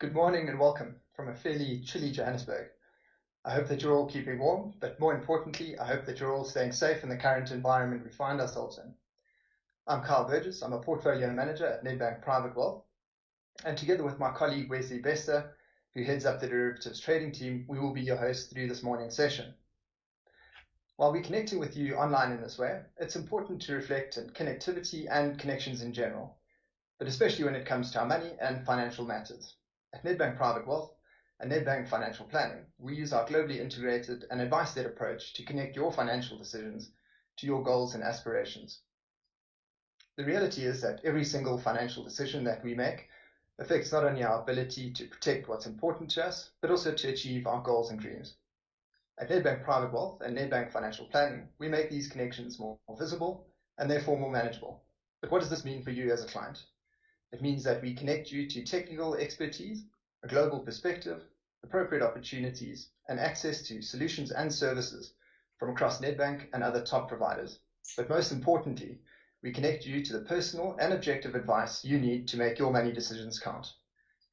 Good morning and welcome from a fairly chilly Johannesburg. I hope that you're all keeping warm, but more importantly, I hope that you're all staying safe in the current environment we find ourselves in. I'm Burgess. I'm a portfolio manager at Nedbank Private Wealth, and together with my colleague Wesley Bester, who heads up the derivatives trading team, we will be your hosts through this morning's session. While we're connecting with you online in this way, it's important to reflect on connectivity and connections in general, but especially when it comes to our money and financial matters. At Nedbank Private Wealth and Nedbank Financial Planning, we use our globally integrated and advice-led approach to connect your financial decisions to your goals and aspirations. The reality is that every single financial decision that we make affects not only our ability to protect what's important to us, but also to achieve our goals and dreams. At Nedbank Private Wealth and Nedbank Financial Planning, we make these connections more visible and therefore more manageable. But what does this mean for you as a client? It means that we connect you to technical expertise, a global perspective, appropriate opportunities, and access to solutions and services from across Nedbank and other top providers. But most importantly, we connect you to the personal and objective advice you need to make your money decisions count.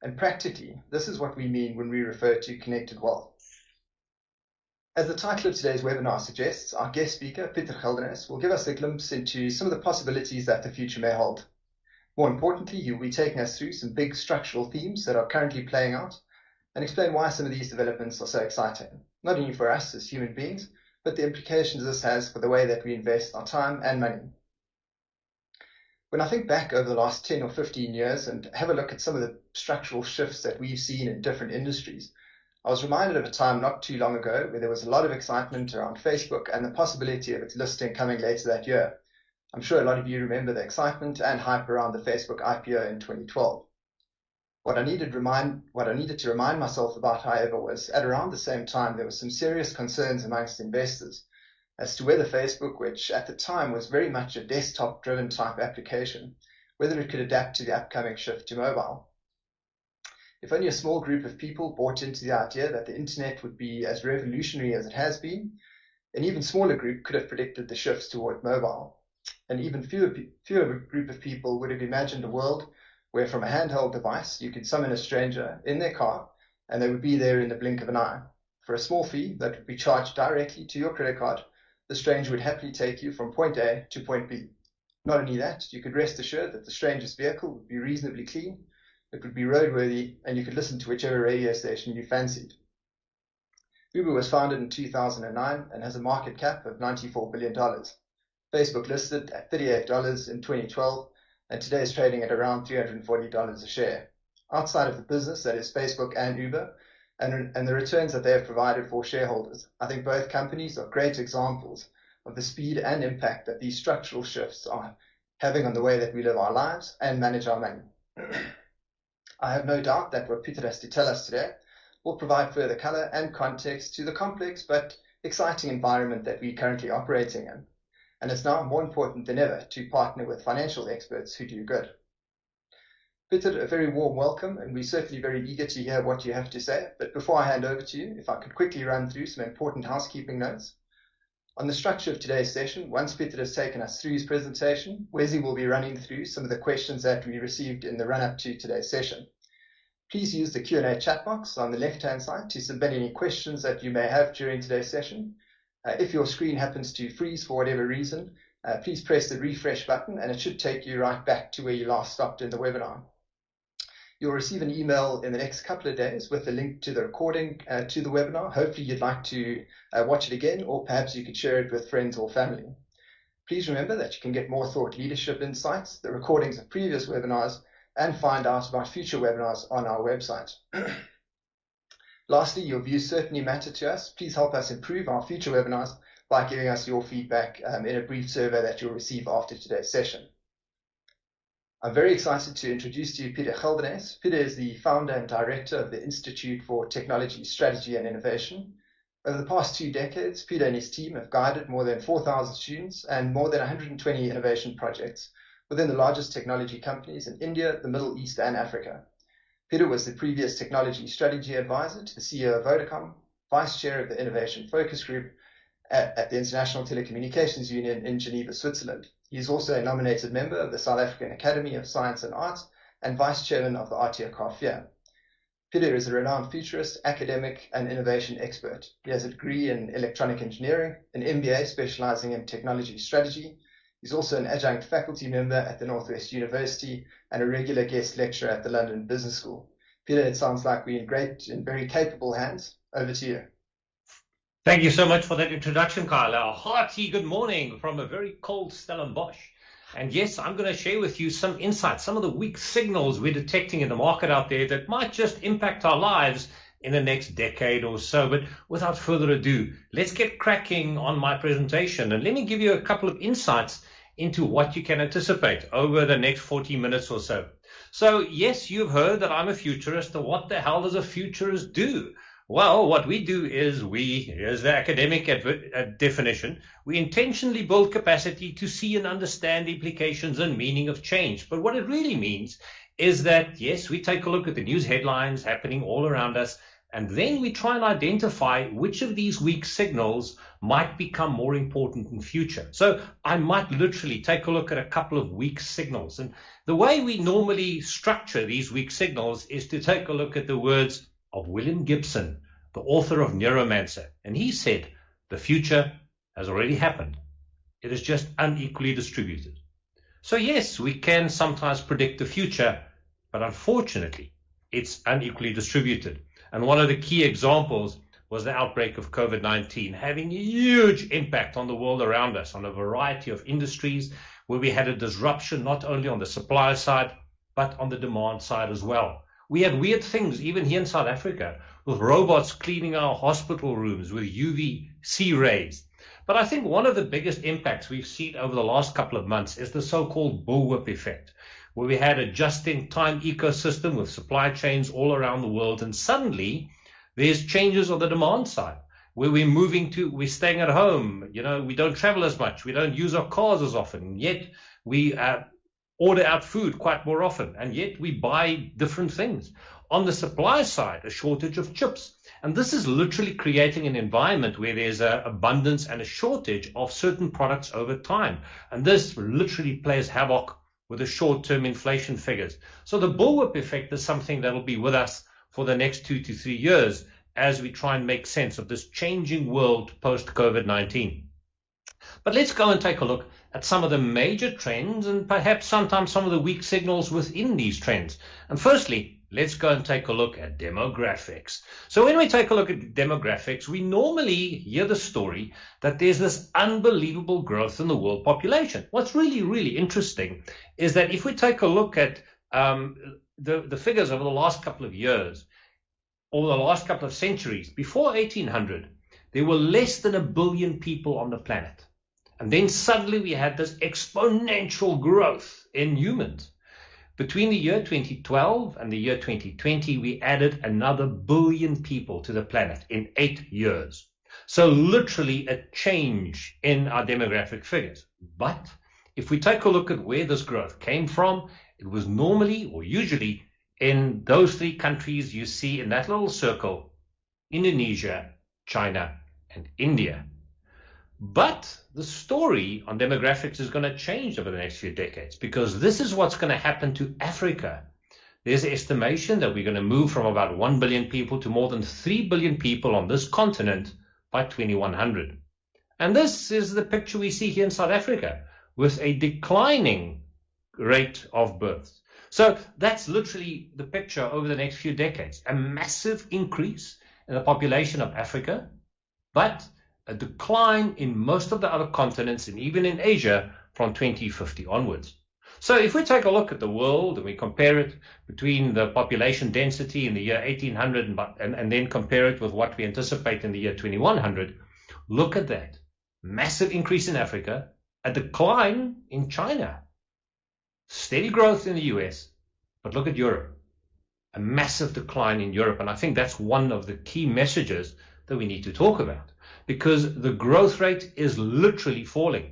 And practically, this is what we mean when we refer to connected wealth. As the title of today's webinar suggests, our guest speaker, Pieter Geldenhuys, will give us a glimpse into some of the possibilities that the future may hold. More importantly, he will be taking us through some big structural themes that are currently playing out and explain why some of these developments are so exciting, not only for us as human beings, but the implications this has for the way that we invest our time and money. When I think back over the last 10 or 15 years and have a look at some of the structural shifts that we've seen in different industries, I was reminded of a time not too long ago where there was a lot of excitement around Facebook and the possibility of its listing coming later that year. I'm sure a lot of you remember the excitement and hype around the Facebook IPO in 2012. What I needed to remind myself about, however, was at around the same time there were some serious concerns amongst investors as to whether Facebook, which at the time was very much a desktop-driven type application, whether it could adapt to the upcoming shift to mobile. If only a small group of people bought into the idea that the internet would be as revolutionary as it has been, an even smaller group could have predicted the shifts toward mobile. An even fewer group of people would have imagined a world where from a handheld device you could summon a stranger in their car and they would be there in the blink of an eye. For a small fee that would be charged directly to your credit card, the stranger would happily take you from point A to point B. Not only that, you could rest assured that the stranger's vehicle would be reasonably clean, it would be roadworthy, and you could listen to whichever radio station you fancied. Uber was founded in 2009 and has a market cap of $94 billion. Facebook listed at $38 in 2012 and today is trading at around $340 a share. Outside of the business that is Facebook and Uber and the returns that they have provided for shareholders, I think both companies are great examples of the speed and impact that these structural shifts are having on the way that we live our lives and manage our money. I have no doubt that what Pieter has to tell us today will provide further color and context to the complex but exciting environment that we're currently operating in. And it's now more important than ever to partner with financial experts who do good. Pieter, a very warm welcome, and we're certainly very eager to hear what you have to say. But before I hand over to you, if I could quickly run through some important housekeeping notes. On the structure of today's session, once Pieter has taken us through his presentation, Wesley will be running through some of the questions that we received in the run-up to today's session. Please use the Q&A chat box on the left-hand side to submit any questions that you may have during today's session. If your screen happens to freeze for whatever reason, please press the refresh button and it should take you right back to where you last stopped in the webinar. You'll receive an email in the next couple of days with a link to the recording to the webinar. Hopefully you'd like to watch it again, or perhaps you could share it with friends or family. Please remember that you can get more thought leadership insights, the recordings of previous webinars, and find out about future webinars on our website. Lastly, your views certainly matter to us. Please help us improve our future webinars by giving us your feedback in a brief survey that you'll receive after today's session. I'm very excited to introduce to you Pieter Geldenhuys. Pieter is the founder and director of the Institute for Technology, Strategy and Innovation. Over the past 2 decades, Pieter and his team have guided more than 4,000 students and more than 120 innovation projects within the largest technology companies in India, the Middle East and Africa. Pieter was the previous technology strategy advisor to the CEO of Vodacom, vice chair of the Innovation Focus Group at the International Telecommunications Union in Geneva, Switzerland. He is also a nominated member of the South African Academy of Science and Arts and vice chairman of the RTO CARFIA. Pieter is a renowned futurist, academic, and innovation expert. He has a degree in electronic engineering, an MBA specializing in technology strategy. He's also an adjunct faculty member at the Northwest University and a regular guest lecturer at the London Business School. Pieter, it sounds like we're in great and very capable hands. Over to you. Thank you so much for that introduction, Kyle. A hearty good morning from a very cold Stellenbosch. And yes, I'm going to share with you some insights, some of the weak signals we're detecting in the market out there that might just impact our lives in the next decade or so. But without further ado, let's get cracking on my presentation. And let me give you a couple of insights into what you can anticipate over the next 40 minutes or so. So yes, you've heard that I'm a futurist. What the hell does a futurist do? Well, what we do is here's the academic definition, we intentionally build capacity to see and understand the implications and meaning of change. But what it really means is that, yes, we take a look at the news headlines happening all around us, and then we try and identify which of these weak signals might become more important in future. So I might literally take a look at a couple of weak signals. And the way we normally structure these weak signals is to take a look at the words of William Gibson, the author of Neuromancer. And he said, the future has already happened. It is just unequally distributed. So yes, we can sometimes predict the future, but unfortunately, it's unequally distributed. And one of the key examples was the outbreak of COVID-19, having a huge impact on the world around us, on a variety of industries, where we had a disruption not only on the supply side, but on the demand side as well. We had weird things, even here in South Africa, with robots cleaning our hospital rooms with UVC rays. But I think one of the biggest impacts we've seen over the last couple of months is the so-called bullwhip effect, where we had a just-in-time ecosystem with supply chains all around the world, and suddenly there's changes on the demand side, where we're staying at home, we don't travel as much, we don't use our cars as often, yet we order out food quite more often, and yet we buy different things. On the supply side, a shortage of chips. And this is literally creating an environment where there's an abundance and a shortage of certain products over time. And this literally plays havoc with the short-term inflation figures. So the bullwhip effect is something that will be with us for the next 2 to 3 years as we try and make sense of this changing world post-COVID-19. But let's go and take a look at some of the major trends and perhaps sometimes some of the weak signals within these trends. And firstly, let's go and take a look at demographics. So when we take a look at demographics, we normally hear the story that there's this unbelievable growth in the world population. What's really, really interesting is that if we take a look at the figures over the last couple of years, or the last couple of centuries, before 1800, there were less than 1 billion people on the planet. And then suddenly we had this exponential growth in humans. Between the year 2012 and the year 2020, we added another 1 billion people to the planet in 8 years. So literally a change in our demographic figures. But if we take a look at where this growth came from, it was normally or usually in those 3 countries you see in that little circle: Indonesia, China, and India. But the story on demographics is going to change over the next few decades, because this is what's going to happen to Africa. There's an estimation that we're going to move from about 1 billion people to more than 3 billion people on this continent by 2100. And this is the picture we see here in South Africa, with a declining rate of births. So that's literally the picture over the next few decades. A massive increase in the population of Africa, but a decline in most of the other continents and even in Asia from 2050 onwards. So if we take a look at the world and we compare it between the population density in the year 1800 and then compare it with what we anticipate in the year 2100, look at that. Massive increase in Africa, a decline in China, steady growth in the US, but look at Europe. A massive decline in Europe. And I think that's one of the key messages that we need to talk about, because the growth rate is literally falling.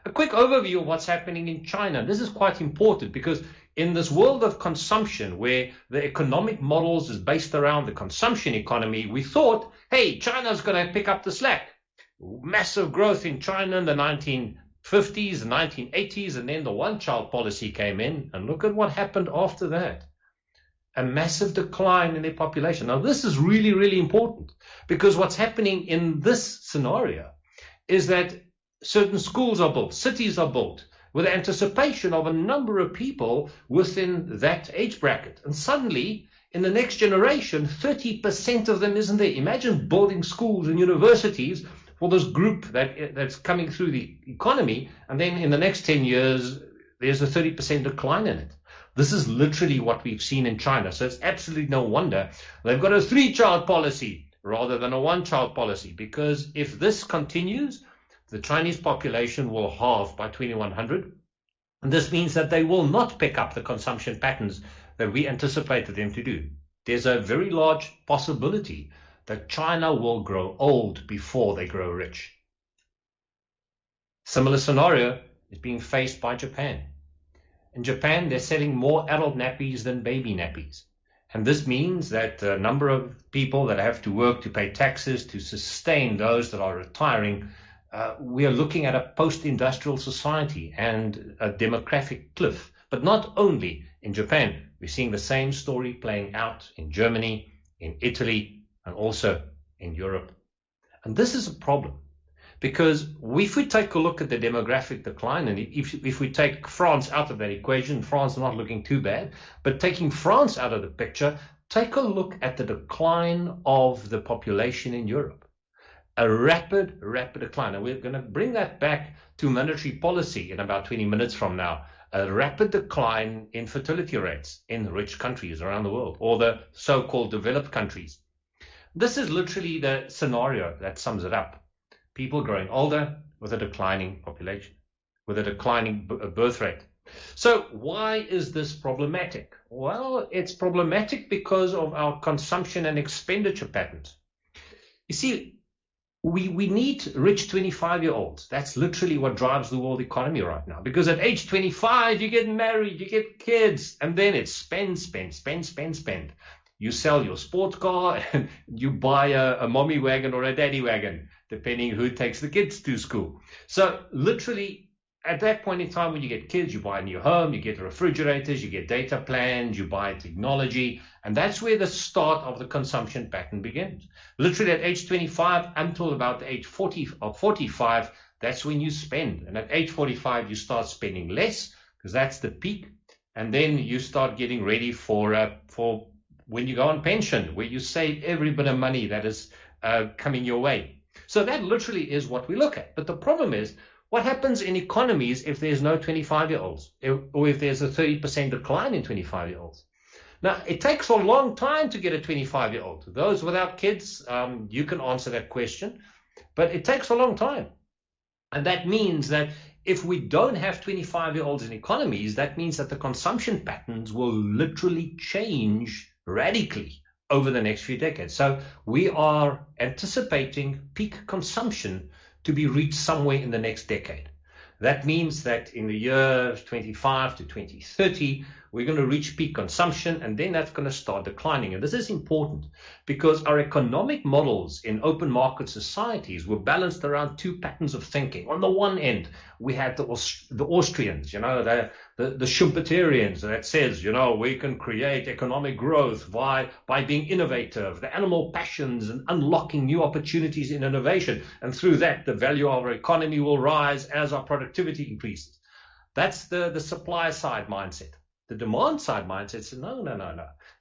A quick overview of what's happening in China. This is quite important, because in this world of consumption, where the economic models is based around the consumption economy, we thought, hey, China's going to pick up the slack. Massive growth in China in the 1950s, the 1980s, and then the one-child policy came in, and look at what happened after that. a massive decline in their population. Now, this is really, really important, because what's happening in this scenario is that certain schools are built, cities are built, with anticipation of a number of people within that age bracket. And suddenly, in the next generation, 30% of them isn't there. Imagine building schools and universities for this group that's coming through the economy, and then in the next 10 years, there's a 30% decline in it. This is literally what we've seen in China. So it's absolutely no wonder they've got a 3-child policy rather than a 1-child policy, because if this continues, the Chinese population will halve by 2100. And this means that they will not pick up the consumption patterns that we anticipated them to do. There's a very large possibility that China will grow old before they grow rich. Similar scenario is being faced by Japan. In Japan, they're selling more adult nappies than baby nappies. And this means that the number of people that have to work to pay taxes to sustain those that are retiring, we are looking at a post-industrial society and a demographic cliff. But not only in Japan, we're seeing the same story playing out in Germany, in Italy, and also in Europe. And this is a problem, because if we take a look at the demographic decline, and if we take France out of that equation, France is not looking too bad, but taking France out of the picture, take a look at the decline of the population in Europe. A rapid decline. And we're going to bring that back to monetary policy in about 20 minutes from now. A rapid decline in fertility rates in rich countries around the world, or the so-called developed countries. This is literally the scenario that sums it up. People growing older with a declining population, with a declining birth rate. So why is this problematic? Well, it's problematic because of our consumption and expenditure patterns. You see, we need rich 25-year-olds. That's literally what drives the world economy right now. Because at age 25, you get married, you get kids, and then it's spend. You sell your sports car and you buy a mommy wagon or a daddy wagon, depending who takes the kids to school. So literally, at that point in time, when you get kids, you buy a new home, you get refrigerators, you get data plans, you buy technology, and that's where the start of the consumption pattern begins. Literally at age 25 until about the age 40 or 45, that's when you spend. And at age 45, you start spending less, because that's the peak. And then you start getting ready for when you go on pension, where you save every bit of money that is coming your way. So that literally is what we look at. But the problem is, what happens in economies if there's no 25-year-olds, or if there's a 30% decline in 25-year-olds? Now, it takes a long time to get a 25-year-old. Those without kids, you can answer that question, but it takes a long time. And that means that if we don't have 25-year-olds in economies, that means that the consumption patterns will literally change radically over the next few decades. So we are anticipating peak consumption to be reached somewhere in the next decade. That means that in the years 25 to 2030, we're going to reach peak consumption, and then that's going to start declining. And this is important because our economic models in open market societies were balanced around two patterns of thinking. On the one end, we had the Austrians, the Schumpeterians that says, we can create economic growth by being innovative, the animal passions and unlocking new opportunities in innovation. And through that, the value of our economy will rise as our productivity increases. That's the supply side mindset. The demand side mindset says, no.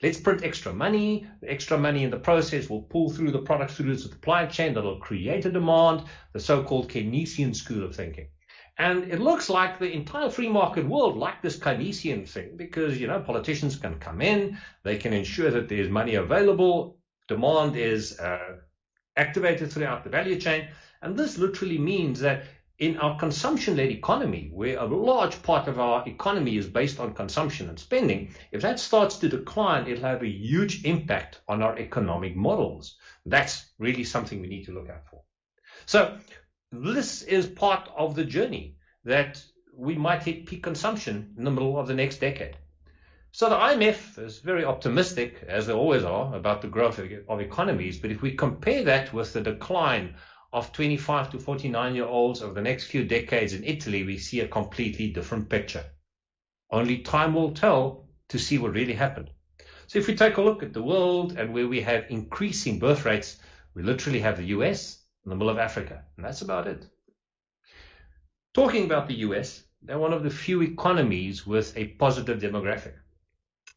Let's print extra money. The extra money in the process will pull through the products through the supply chain that will create a demand, the so-called Keynesian school of thinking. And it looks like the entire free market world like this Keynesian thing because, politicians can come in, they can ensure that there's money available, demand is activated throughout the value chain. And this literally means that in our consumption-led economy, where a large part of our economy is based on consumption and spending, if that starts to decline, it'll have a huge impact on our economic models. That's really something we need to look out for. So this is part of the journey that we might hit peak consumption in the middle of the next decade. So the IMF is very optimistic, as they always are, about the growth of economies. But if we compare that with the decline of 25 to 49-year-olds over the next few decades in Italy, we see a completely different picture. Only time will tell to see what really happened. So if we take a look at the world and where we have increasing birth rates, we literally have the US in the middle of Africa, and that's about it. Talking about the US, they're one of the few economies with a positive demographic.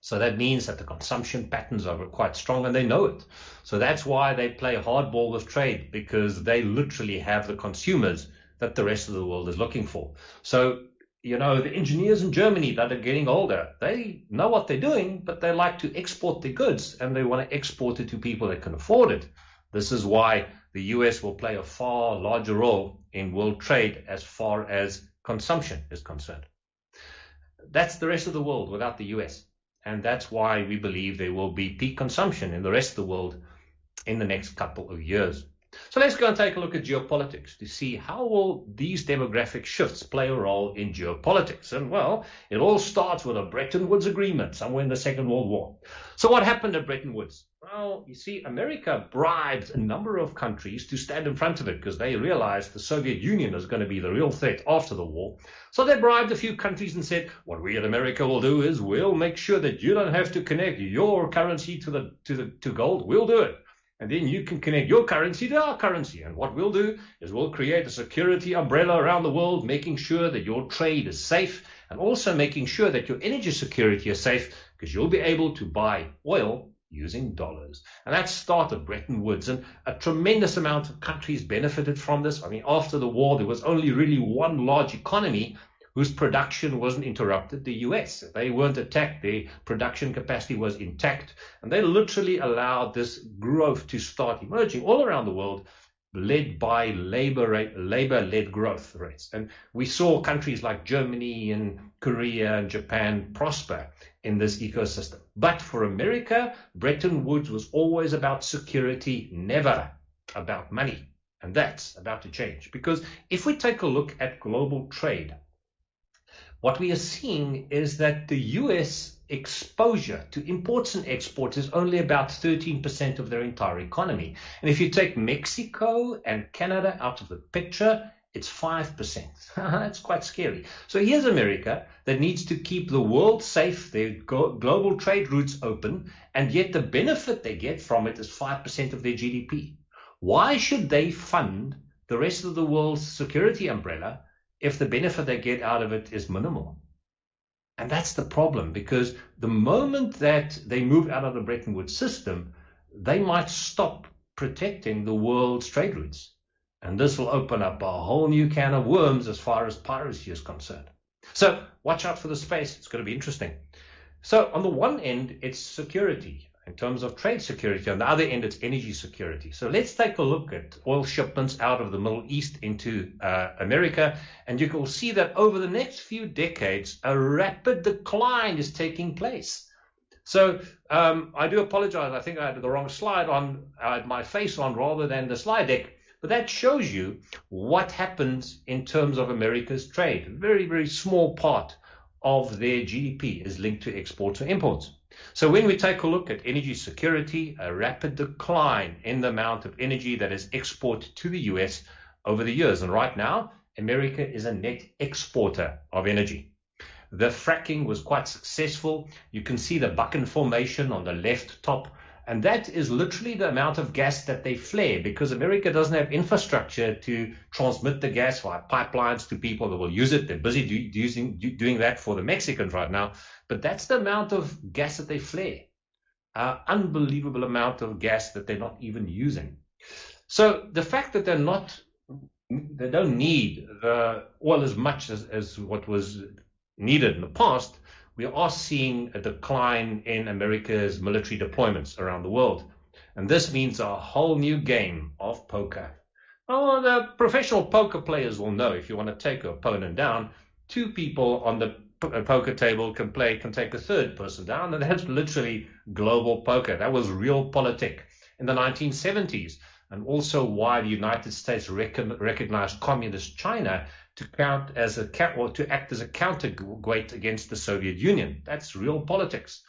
So that means that the consumption patterns are quite strong, and they know it. So that's why they play hardball with trade, because they literally have the consumers that the rest of the world is looking for. So, you know, the engineers in Germany that are getting older, they know what they're doing, but they like to export their goods, and they want to export it to people that can afford it. This is why the US will play a far larger role in world trade as far as consumption is concerned. That's the rest of the world without the US. And that's why we believe there will be peak consumption in the rest of the world in the next couple of years. So let's go and take a look at geopolitics to see how will these demographic shifts play a role in geopolitics. And well, it all starts with a Bretton Woods agreement somewhere in the Second World War. So what happened at Bretton Woods? Well, you see, America bribed a number of countries to stand in front of it because they realized the Soviet Union is going to be the real threat after the war. So they bribed a few countries and said, what we in America will do is we'll make sure that you don't have to connect your currency to gold. We'll do it. And then you can connect your currency to our currency. And what we'll do is we'll create a security umbrella around the world, making sure that your trade is safe and also making sure that your energy security is safe, because you'll be able to buy oil using dollars. And that started Bretton Woods, and a tremendous amount of countries benefited from this. I mean, after the war, there was only really one large economy whose production wasn't interrupted, the US. They weren't attacked, their production capacity was intact, and they literally allowed this growth to start emerging all around the world, led by labor-led growth rates. And we saw countries like Germany and Korea and Japan prosper in this ecosystem. But for America, Bretton Woods was always about security, never about money. And that's about to change. Because if we take a look at global trade, what we are seeing is that the US exposure to imports and exports is only about 13% of their entire economy. And if you take Mexico and Canada out of the picture, it's 5%. That's quite scary. So here's America that needs to keep the world safe, their global trade routes open, and yet the benefit they get from it is 5% of their GDP. Why should they fund the rest of the world's security umbrella if the benefit they get out of it is minimal? And that's the problem, because the moment that they move out of the Bretton Woods system, they might stop protecting the world's trade routes. And this will open up a whole new can of worms as far as piracy is concerned. So watch out for the space. It's going to be interesting. So on the one end, it's security in terms of trade security. On the other end, it's energy security. So let's take a look at oil shipments out of the Middle East into America. And you can see that over the next few decades, a rapid decline is taking place. So I do apologize. I think I had the wrong slide on. I had my face on rather than the slide deck. But that shows you what happens in terms of America's trade. A very, very small part of their GDP is linked to exports or imports. So when we take a look at energy security, a rapid decline in the amount of energy that is exported to the US over the years. And right now, America is a net exporter of energy. The fracking was quite successful. You can see the Bakken Formation on the left top. And that is literally the amount of gas that they flare, because America doesn't have infrastructure to transmit the gas via pipelines to people that will use it. They're busy doing that for the Mexicans right now. But that's the amount of gas that they flare. Unbelievable amount of gas that they're not even using. So the fact that they don't need the oil as much as what was needed in the past, we are seeing a decline in America's military deployments around the world. And this means a whole new game of poker. Oh, the professional poker players will know if you want to take your opponent down, two people on the poker table can take a third person down, and that's literally global poker. That was realpolitik in the 1970s, and also why the United States recognized communist China to act as a counterweight against the Soviet Union. That's real politics.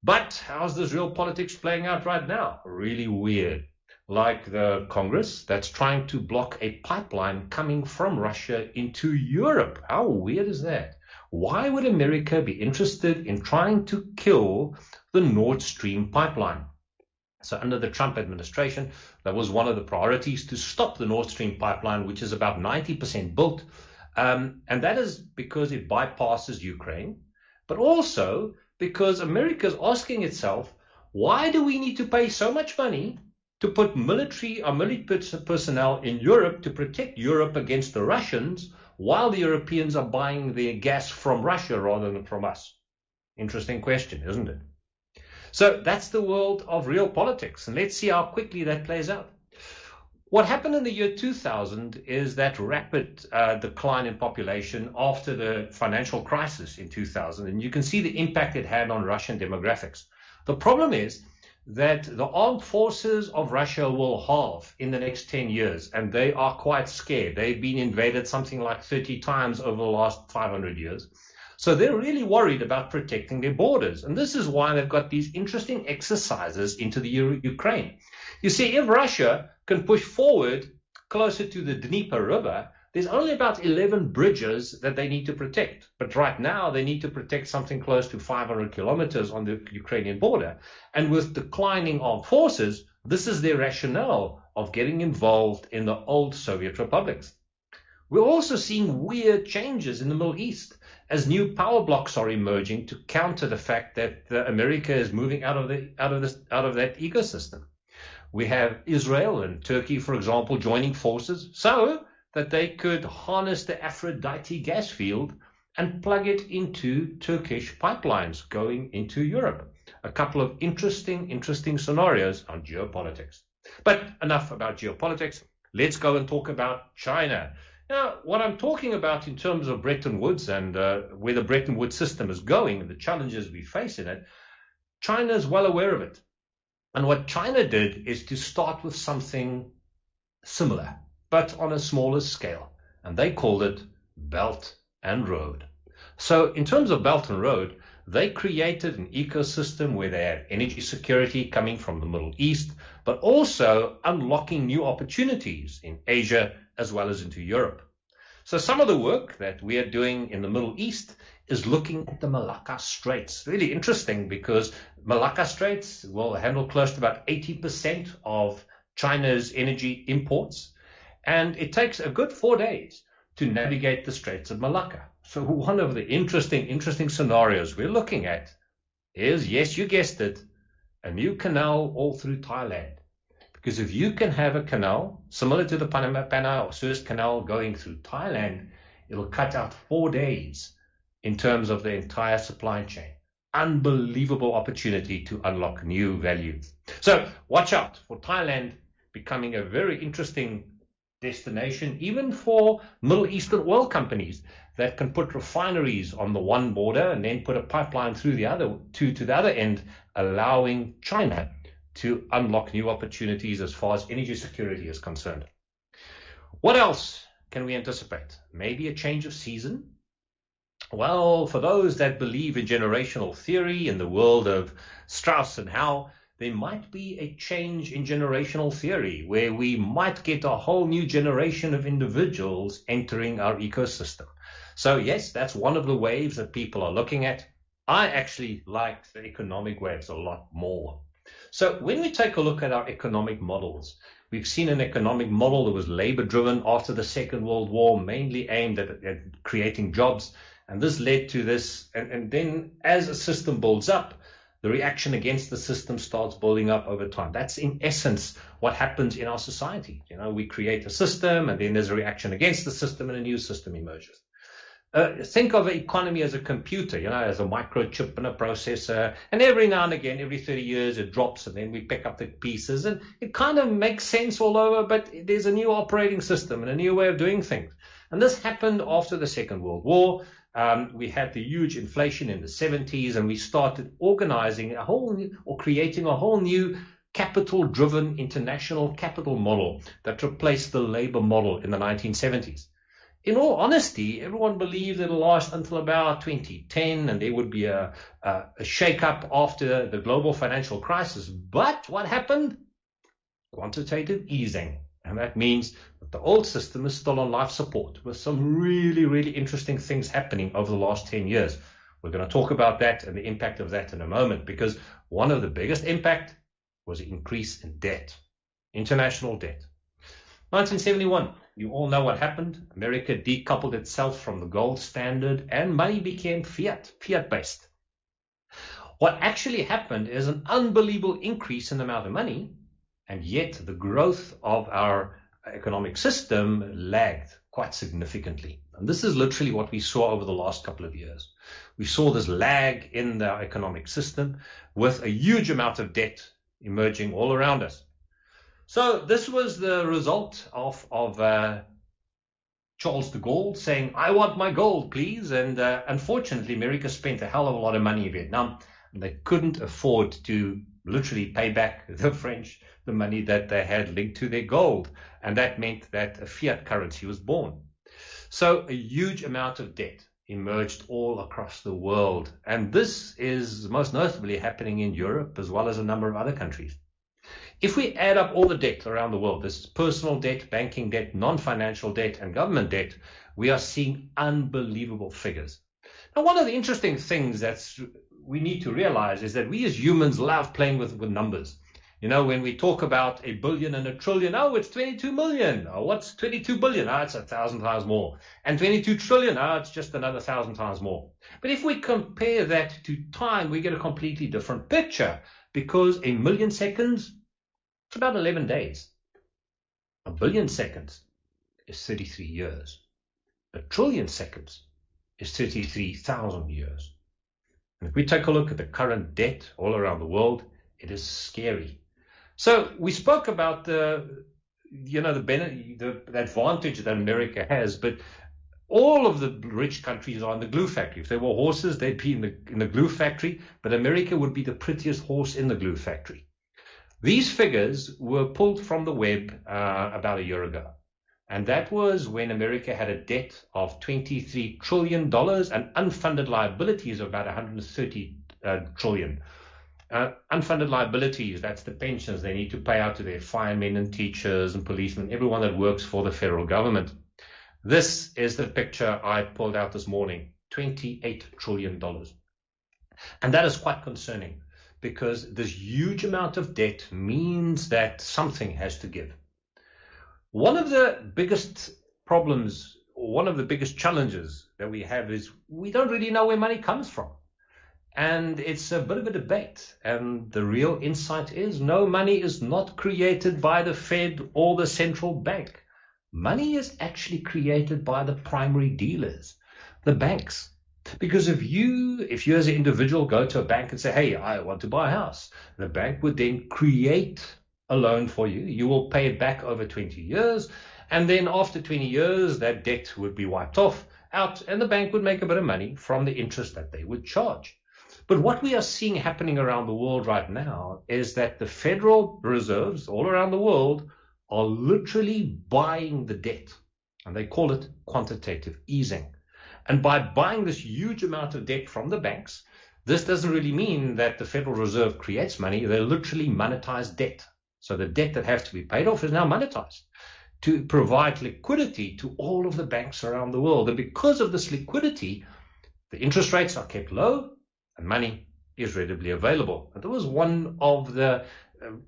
But how's this real politics playing out right now? Really weird. Like the Congress that's trying to block a pipeline coming from Russia into Europe. How weird is that? Why would America be interested in trying to kill the Nord Stream pipeline? So under the Trump administration, that was one of the priorities, to stop the Nord Stream pipeline, which is about 90% built. And that is because it bypasses Ukraine, but also because America is asking itself, why do we need to pay so much money to put military personnel in Europe to protect Europe against the Russians, while the Europeans are buying their gas from Russia rather than from us? Interesting question, isn't it? So that's the world of real politics, and let's see how quickly that plays out. What happened in the year 2000 is that rapid decline in population after the financial crisis in 2000, and you can see the impact it had on Russian demographics. The problem is that the armed forces of Russia will halve in the next 10 years, and they are quite scared. They've been invaded something like 30 times over the last 500 years. So they're really worried about protecting their borders. And this is why they've got these interesting exercises into the Ukraine. You see, if Russia can push forward closer to the Dnieper River, there's only about 11 bridges that they need to protect. But right now, they need to protect something close to 500 kilometers on the Ukrainian border. And with declining armed forces, this is their rationale of getting involved in the old Soviet republics. We're also seeing weird changes in the Middle East as new power blocks are emerging to counter the fact that America is moving out of that ecosystem. We have Israel and Turkey, for example, joining forces so that they could harness the Aphrodite gas field and plug it into Turkish pipelines going into Europe. A couple of interesting scenarios on geopolitics. But enough about geopolitics. Let's go and talk about China. Now, what I'm talking about in terms of Bretton Woods and where the Bretton Woods system is going and the challenges we face in it, China is well aware of it. And what China did is to start with something similar, but on a smaller scale. And they called it Belt and Road. So in terms of Belt and Road, they created an ecosystem where they had energy security coming from the Middle East, but also unlocking new opportunities in Asia as well as into Europe. So some of the work that we are doing in the Middle East is looking at the Malacca Straits. Really interesting because Malacca Straits will handle close to about 80% of China's energy imports. And it takes a good 4 days to navigate the Straits of Malacca. So one of the interesting scenarios we're looking at is, yes, you guessed it, a new canal all through Thailand. Because if you can have a canal similar to the Panama or Suez Canal going through Thailand, it'll cut out 4 days in terms of the entire supply chain. Unbelievable opportunity to unlock new value. So watch out for Thailand becoming a very interesting destination, even for Middle Eastern oil companies that can put refineries on the one border and then put a pipeline through the other to the other end, allowing China to unlock new opportunities as far as energy security is concerned. What else can we anticipate? Maybe a change of season? Well, for those that believe in generational theory in the world of Strauss and Howe, there might be a change in generational theory where we might get a whole new generation of individuals entering our ecosystem. So yes, that's one of the waves that people are looking at. I actually like the economic waves a lot more. So when we take a look at our economic models, we've seen an economic model that was labor-driven after the Second World War, mainly aimed at creating jobs. And this led to this. And then as a system builds up, the reaction against the system starts building up over time. That's in essence what happens in our society. You know, we create a system and then there's a reaction against the system and a new system emerges. Think of an economy as a computer, as a microchip and a processor. And every now and again, every 30 years, it drops and then we pick up the pieces. And it kind of makes sense all over, but there's a new operating system and a new way of doing things. And this happened after the Second World War. We had the huge inflation in the 70s, and we started organizing creating a whole new capital-driven international capital model that replaced the labor model in the 1970s. In all honesty, everyone believed it'll last until about 2010, and there would be a shake-up after the global financial crisis. But what happened? Quantitative easing. And that means the But the old system is still on life support with some really, really interesting things happening over the last 10 years. We're going to talk about that and the impact of that in a moment, because one of the biggest impact was the increase in debt, international debt. 1971, you all know what happened. America decoupled itself from the gold standard and money became fiat-based. What actually happened is an unbelievable increase in the amount of money, and yet the growth of our economic system lagged quite significantly. And this is literally what we saw over the last couple of years. We saw this lag in the economic system with a huge amount of debt emerging all around us. So this was the result of Charles de Gaulle saying, I want my gold, please. And unfortunately, America spent a hell of a lot of money in Vietnam. And they couldn't afford to literally pay back the French the money that they had linked to their gold. And that meant that a fiat currency was born. So a huge amount of debt emerged all across the world. And this is most notably happening in Europe as well as a number of other countries. If we add up all the debt around the world, this is personal debt, banking debt, non-financial debt, and government debt, we are seeing unbelievable figures. Now, one of the interesting things we need to realize is that we as humans love playing with numbers. You know, when we talk about a billion and a trillion, oh, it's 22 million. Oh, what's 22 billion? Oh, it's 1,000 times more. And 22 trillion, oh, it's just another 1,000 times more. But if we compare that to time, we get a completely different picture, because a million seconds, it's about 11 days. A billion seconds is 33 years. A trillion seconds is 33,000 years. And if we take a look at the current debt all around the world, it is scary. So we spoke about the advantage that America has, but all of the rich countries are in the glue factory. If there were horses, they'd be in the glue factory, but America would be the prettiest horse in the glue factory. These figures were pulled from the web about a year ago. And that was when America had a debt of $23 trillion and unfunded liabilities of about $130 trillion. Unfunded liabilities, that's the pensions they need to pay out to their firemen and teachers and policemen, everyone that works for the federal government. This is the picture I pulled out this morning, $28 trillion. And that is quite concerning, because this huge amount of debt means that something has to give. One of the biggest problems, or one of the biggest challenges that we have is we don't really know where money comes from. And it's a bit of a debate. And the real insight is no, money is not created by the Fed or the central bank. Money is actually created by the primary dealers, the banks. Because if you as an individual go to a bank and say, hey, I want to buy a house, the bank would then create a loan for you. You will pay it back over 20 years. And then after 20 years, that debt would be wiped out, and the bank would make a bit of money from the interest that they would charge. But what we are seeing happening around the world right now is that the Federal Reserves all around the world are literally buying the debt. And they call it quantitative easing. And by buying this huge amount of debt from the banks, this doesn't really mean that the Federal Reserve creates money. They literally monetize debt. So the debt that has to be paid off is now monetized to provide liquidity to all of the banks around the world. And because of this liquidity, the interest rates are kept low and money is readily available. And that was one of the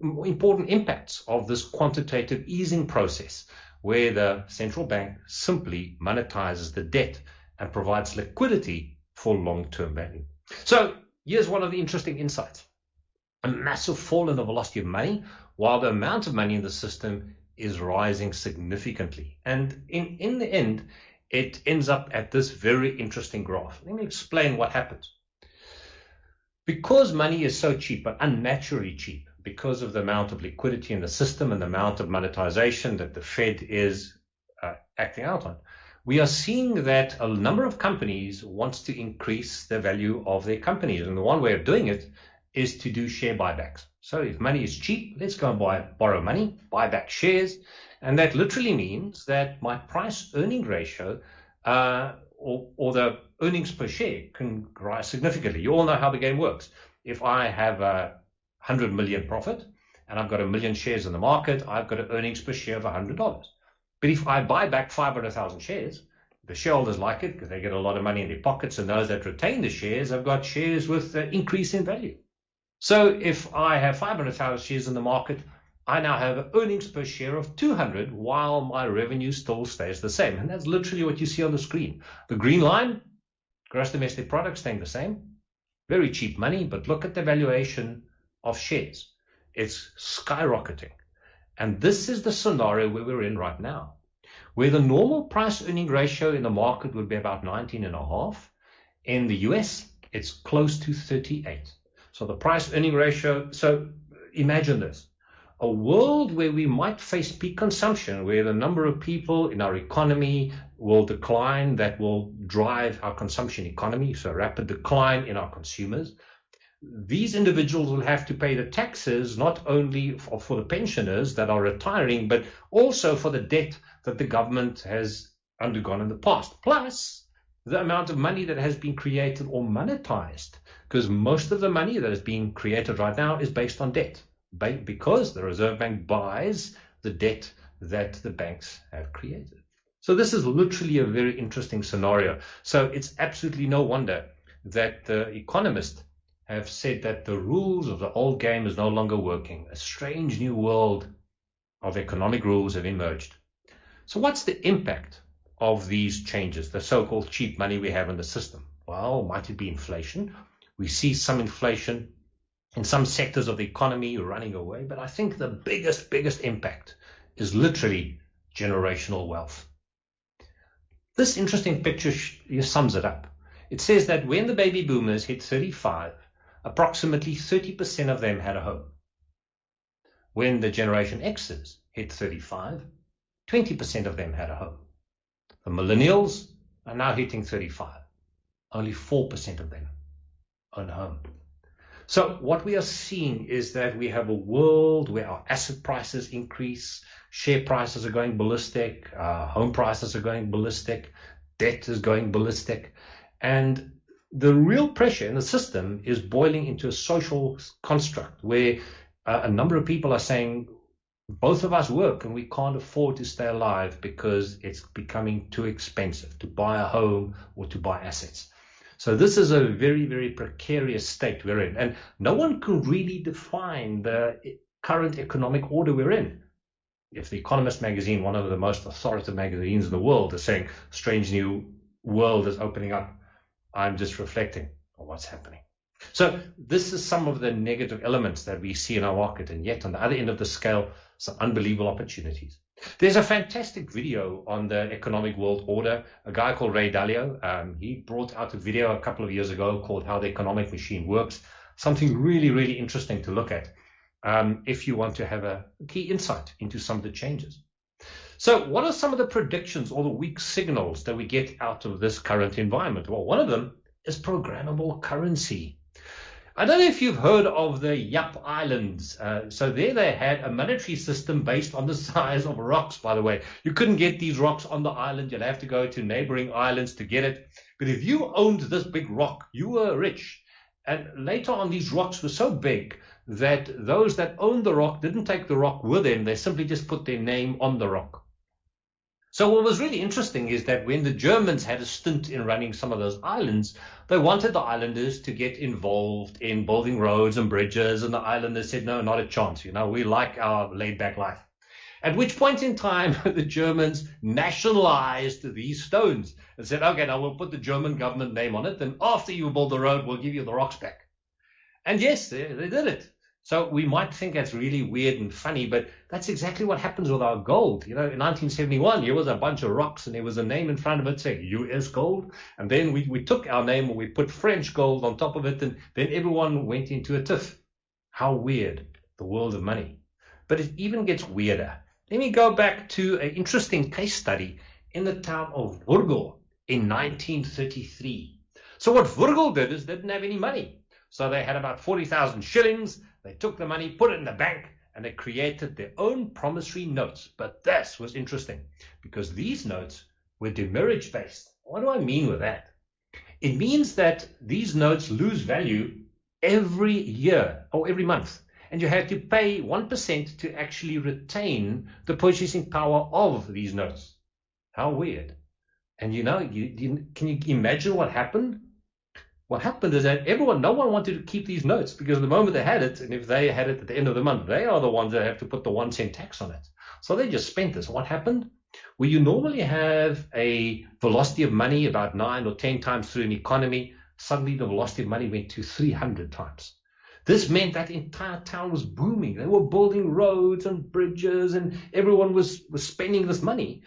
important impacts of this quantitative easing process, where the central bank simply monetizes the debt and provides liquidity for long-term value. So here's one of the interesting insights. A massive fall in the velocity of money, while the amount of money in the system is rising significantly. And in the end, it ends up at this very interesting graph. Let me explain what happens. Because money is so cheap, but unnaturally cheap, because of the amount of liquidity in the system and the amount of monetization that the Fed is acting out on, we are seeing that a number of companies want to increase the value of their companies. And the one way of doing it is to do share buybacks. So if money is cheap, let's go and borrow money, buy back shares. And that literally means that my price earning ratio or the earnings per share can rise significantly. You all know how the game works. If I have 100 million profit and I've got 1 million shares in the market, I've got an earnings per share of $100. But if I buy back 500,000 shares, the shareholders like it because they get a lot of money in their pockets, and those that retain the shares have got shares with increase in value. So if I have 500,000 shares in the market, I now have earnings per share of 200 while my revenue still stays the same. And that's literally what you see on the screen. The green line, gross domestic product, staying the same. Very cheap money, but look at the valuation of shares. It's skyrocketing. And this is the scenario where we're in right now, where the normal price-earning ratio in the market would be about 19.5. In the US, it's close to 38. So the price-earning ratio, so imagine this. A world where we might face peak consumption, where the number of people in our economy will decline, that will drive our consumption economy, so rapid decline in our consumers. These individuals will have to pay the taxes not only for the pensioners that are retiring, but also for the debt that the government has undergone in the past, plus the amount of money that has been created or monetized, because most of the money that is being created right now is based on debt, because the Reserve Bank buys the debt that the banks have created. So this is literally a very interesting scenario. So it's absolutely no wonder that the economists have said that the rules of the old game is no longer working. A strange new world of economic rules have emerged. So what's the impact of these changes, the so-called cheap money we have in the system? Well, might it be inflation? We see some inflation in some sectors of the economy running away, but I think the biggest impact is literally generational wealth. This interesting picture sums it up. It says that when the baby boomers hit 35, approximately 30% of them had a home. When the Generation X's hit 35, 20% of them had a home. The millennials are now hitting 35. Only 4% of them own a home. So what we are seeing is that we have a world where our asset prices increase, share prices are going ballistic, home prices are going ballistic, debt is going ballistic, and the real pressure in the system is boiling into a social construct where a number of people are saying, both of us work and we can't afford to stay alive because it's becoming too expensive to buy a home or to buy assets. So this is a very precarious state we're in, and no one can really define the current economic order we're in. If the Economist magazine, one of the most authoritative magazines in the world, is saying strange new world is opening up, I'm just reflecting on what's happening. So this is some of the negative elements that we see in our market, and yet on the other end of the scale, some unbelievable opportunities. There's a fantastic video on the economic world order. A guy called Ray Dalio, he brought out a video a couple of years ago called How the Economic Machine Works. Something really interesting to look at if you want to have a key insight into some of the changes. So what are some of the predictions or the weak signals that we get out of this current environment? Well, one of them is programmable currency. I don't know if you've heard of the Yup Islands. So there they had a monetary system based on the size of rocks, by the way. You couldn't get these rocks on the island. You'd have to go to neighboring islands to get it. But if you owned this big rock, you were rich. And later on, these rocks were so big that those that owned the rock didn't take the rock with them. They simply just put their name on the rock. So what was really interesting is that when the Germans had a stint in running some of those islands, they wanted the islanders to get involved in building roads and bridges, and the islanders said, no, not a chance. We like our laid-back life. At which point in time, the Germans nationalized these stones and said, okay, now we'll put the German government name on it, and after you build the road, we'll give you the rocks back. And yes, they did it. So we might think that's really weird and funny, but that's exactly what happens with our gold. In 1971, here was a bunch of rocks and there was a name in front of it saying US gold. And then we took our name and we put French gold on top of it, and then everyone went into a tiff. How weird, the world of money. But it even gets weirder. Let me go back to an interesting case study in the town of Burgess in 1933. So what Burgess did is they didn't have any money. So they had about 40,000 shillings. They took the money, put it in the bank, and they created their own promissory notes. But this was interesting because these notes were demurrage based. What do I mean with that? It means that these notes lose value every year or every month. and you had to pay 1% to actually retain the purchasing power of these notes. How weird. And can you imagine what happened? What happened is that no one wanted to keep these notes, because the moment they had it, and if they had it at the end of the month, they are the ones that have to put the 1 cent tax on it. So they just spent this. What happened? Where you normally have a velocity of money about 9 or 10 times through an economy, suddenly the velocity of money went to 300 times. This meant that the entire town was booming. They were building roads and bridges, and everyone was spending this money.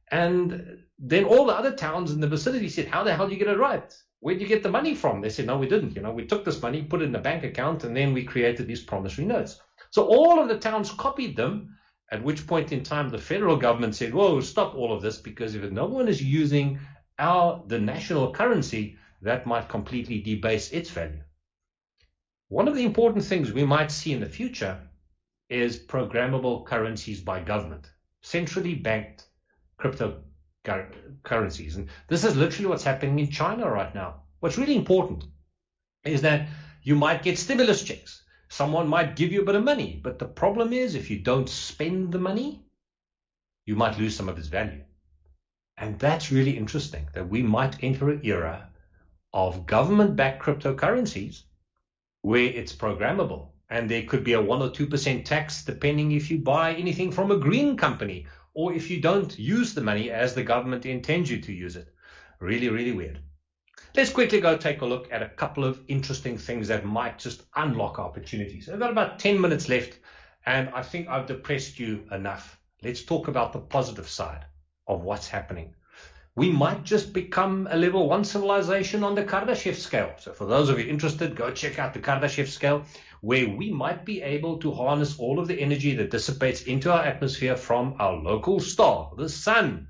And then all the other towns in the vicinity said, how the hell did you get it right? Where did you get the money from? They said, no, we didn't. We took this money, put it in a bank account, and then we created these promissory notes. So all of the towns copied them, at which point in time the federal government said, whoa, stop all of this, because if no one is using the national currency, that might completely debase its value. One of the important things we might see in the future is programmable currencies by government, centrally banked cryptocurrencies. And this is literally what's happening in China right now. What's really important is that you might get stimulus checks. Someone might give you a bit of money, but the problem is if you don't spend the money, you might lose some of its value. And that's really interesting, that we might enter an era of government-backed cryptocurrencies where it's programmable. And there could be a 1 or 2% tax depending if you buy anything from a green company or if you don't use the money as the government intends you to use it. Really, really weird. Let's quickly go take a look at a couple of interesting things that might just unlock opportunities. I've got about 10 minutes left, and I think I've depressed you enough. Let's talk about the positive side of what's happening. We might just become a level 1 civilization on the Kardashev scale. So for those of you interested, go check out the Kardashev scale, where we might be able to harness all of the energy that dissipates into our atmosphere from our local star, the sun.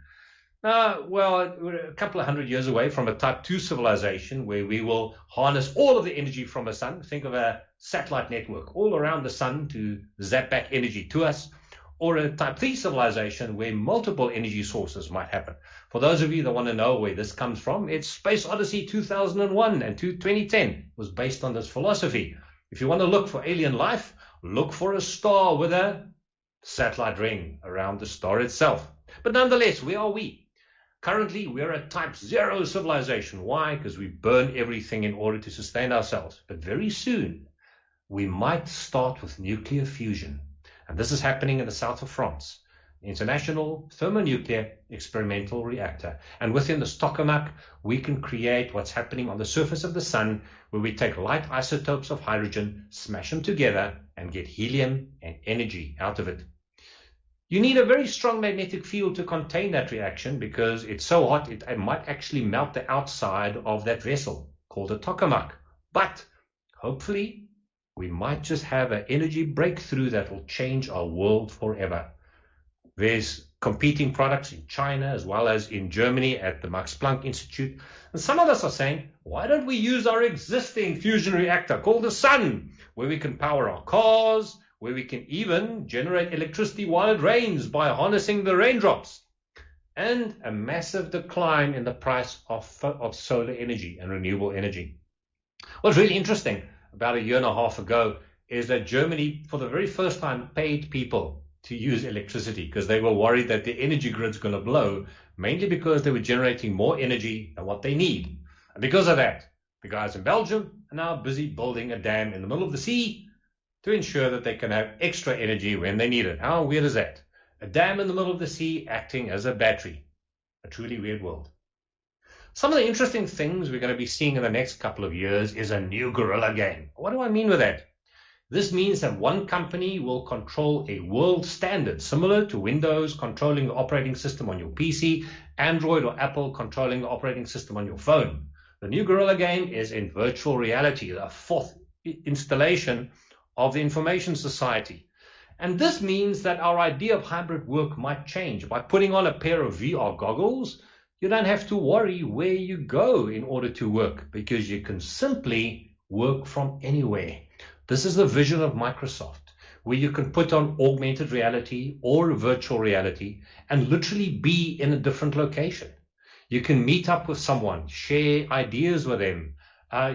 Well, we're a couple of 100 years away from a type 2 civilization where we will harness all of the energy from the sun. Think of a satellite network all around the sun to zap back energy to us. Or a type 3 civilization where multiple energy sources might happen. For those of you that want to know where this comes from, it's Space Odyssey 2001 and 2010 was based on this philosophy. If you want to look for alien life, look for a star with a satellite ring around the star itself. But nonetheless, where are we? Currently, we're a type 0 civilization. Why? Because we burn everything in order to sustain ourselves. But very soon, we might start with nuclear fusion. And this is happening in the south of France, the International Thermonuclear Experimental Reactor. And within this tokamak, we can create what's happening on the surface of the sun, where we take light isotopes of hydrogen, smash them together, and get helium and energy out of it. You need a very strong magnetic field to contain that reaction, because it's so hot it might actually melt the outside of that vessel called a tokamak. But hopefully, we might just have an energy breakthrough that will change our world forever. There's competing products in China as well as in Germany at the Max Planck Institute. And some of us are saying, why don't we use our existing fusion reactor called the sun, where we can power our cars, where we can even generate electricity while it rains by harnessing the raindrops. And a massive decline in the price of solar energy and renewable energy. What's really interesting about 1.5 years ago is that Germany, for the very first time, paid people to use electricity because they were worried that the energy grid's going to blow, mainly because they were generating more energy than what they need. And because of that, the guys in Belgium are now busy building a dam in the middle of the sea to ensure that they can have extra energy when they need it. How weird is that? A dam in the middle of the sea acting as a battery. A truly weird world. Some of the interesting things we're going to be seeing in the next couple of years is a new guerrilla game. What do I mean with that? This means that one company will control a world standard, similar to Windows controlling the operating system on your PC, Android or Apple controlling the operating system on your phone. The new guerrilla game is in virtual reality, the 4th installation of the information society. And this means that our idea of hybrid work might change. By putting on a pair of VR goggles, you don't have to worry where you go in order to work, because you can simply work from anywhere. This is the vision of Microsoft, where you can put on augmented reality or virtual reality and literally be in a different location. You can meet up with someone, share ideas with them.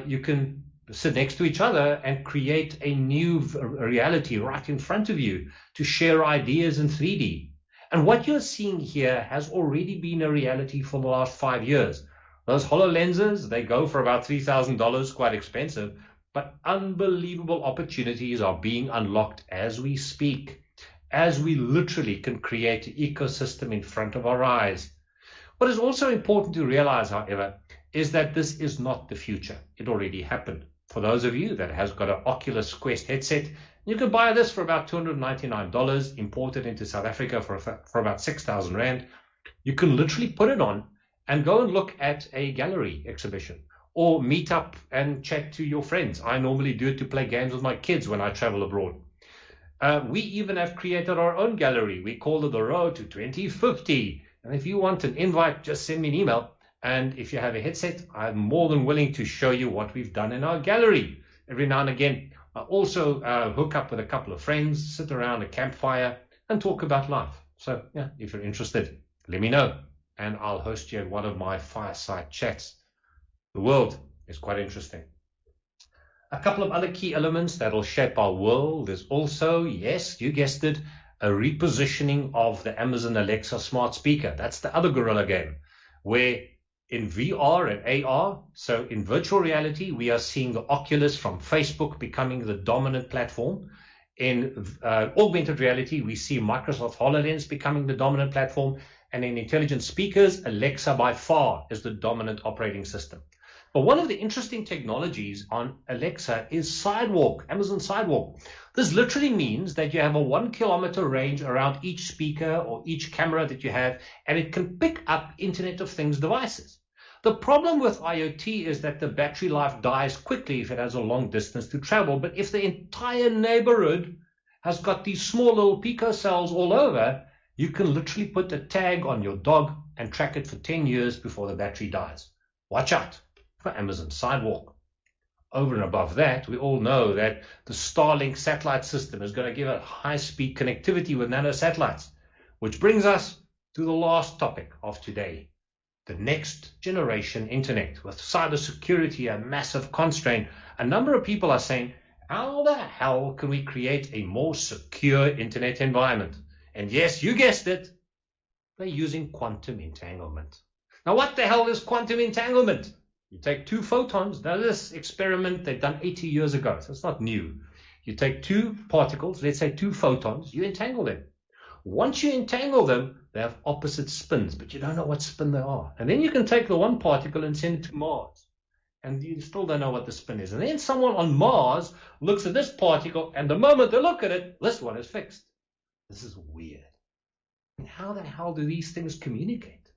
You can sit next to each other and create a new reality right in front of you to share ideas in 3D. And what you're seeing here has already been a reality for the last 5 years. Those HoloLenses, they go for about $3,000, quite expensive, but unbelievable opportunities are being unlocked as we speak, as we literally can create an ecosystem in front of our eyes. What is also important to realize, however, is that this is not the future. It already happened. For those of you that has got an Oculus Quest headset, you can buy this for about $299, imported into South Africa for about 6,000 Rand. You can literally put it on and go and look at a gallery exhibition or meet up and chat to your friends. I normally do it to play games with my kids when I travel abroad. We even have created our own gallery. We call it the Road to 2050. And if you want an invite, just send me an email. And if you have a headset, I'm more than willing to show you what we've done in our gallery. Every now and again, I also hook up with a couple of friends, sit around a campfire, and talk about life. So, yeah, if you're interested, let me know, and I'll host you at one of my fireside chats. The world is quite interesting. A couple of other key elements that will shape our world is also, yes, you guessed it, a repositioning of the Amazon Alexa smart speaker. That's the other gorilla game, where in VR and AR, so in virtual reality, we are seeing the Oculus from Facebook becoming the dominant platform. In augmented reality, we see Microsoft HoloLens becoming the dominant platform. And in intelligent speakers, Alexa by far is the dominant operating system. But one of the interesting technologies on Alexa is Sidewalk, Amazon Sidewalk. This literally means that you have a 1 kilometer range around each speaker or each camera that you have, and it can pick up Internet of Things devices. The problem with IoT is that the battery life dies quickly if it has a long distance to travel. But if the entire neighborhood has got these small little picocells all over, you can literally put a tag on your dog and track it for 10 years before the battery dies. Watch out for Amazon Sidewalk. Over and above that, we all know that the Starlink satellite system is going to give it high-speed connectivity with nanosatellites, which brings us to the last topic of today, the next generation internet. With cybersecurity a massive constraint, a number of people are saying, how the hell can we create a more secure internet environment? And yes, you guessed it, they're using quantum entanglement. Now, what the hell is quantum entanglement? You take two photons. Now, this experiment they've done 80 years ago, so it's not new. You take two particles, let's say two photons, you entangle them. Once you entangle them, they have opposite spins, but you don't know what spin they are. And then you can take the one particle and send it to Mars, and you still don't know what the spin is. And then someone on Mars looks at this particle, and the moment they look at it, this one is fixed. This is weird. And how the hell do these things communicate?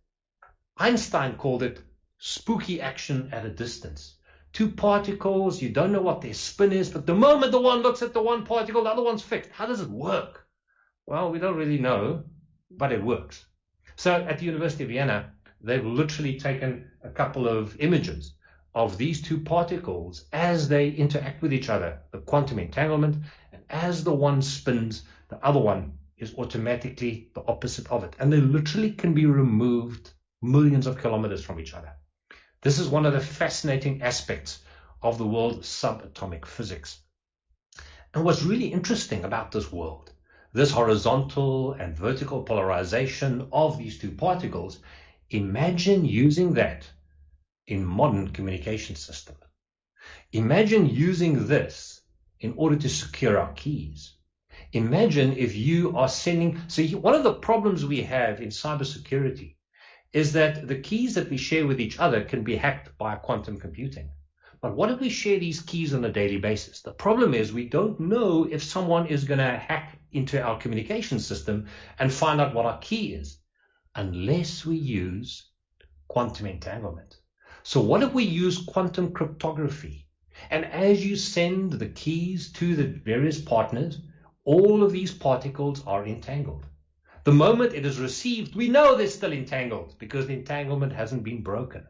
Einstein called it spooky action at a distance. Two particles, you don't know what their spin is, but the moment the one looks at the one particle, the other one's fixed. How does it work? Well, we don't really know, but it works. So at the University of Vienna, they've literally taken a couple of images of these two particles as they interact with each other, the quantum entanglement, and as the one spins, the other one is automatically the opposite of it. And they literally can be removed millions of kilometers from each other. This is one of the fascinating aspects of the world of subatomic physics. And what's really interesting about this world, this horizontal and vertical polarization of these two particles, imagine using that in modern communication systems. Imagine using this in order to secure our keys. Imagine if you are sending, one of the problems we have in cybersecurity is that the keys that we share with each other can be hacked by quantum computing. But what if we share these keys on a daily basis? The problem is we don't know if someone is going to hack into our communication system and find out what our key is unless we use quantum entanglement. So what if we use quantum cryptography? And as you send the keys to the various partners, all of these particles are entangled. The moment it is received, we know they're still entangled because the entanglement hasn't been broken.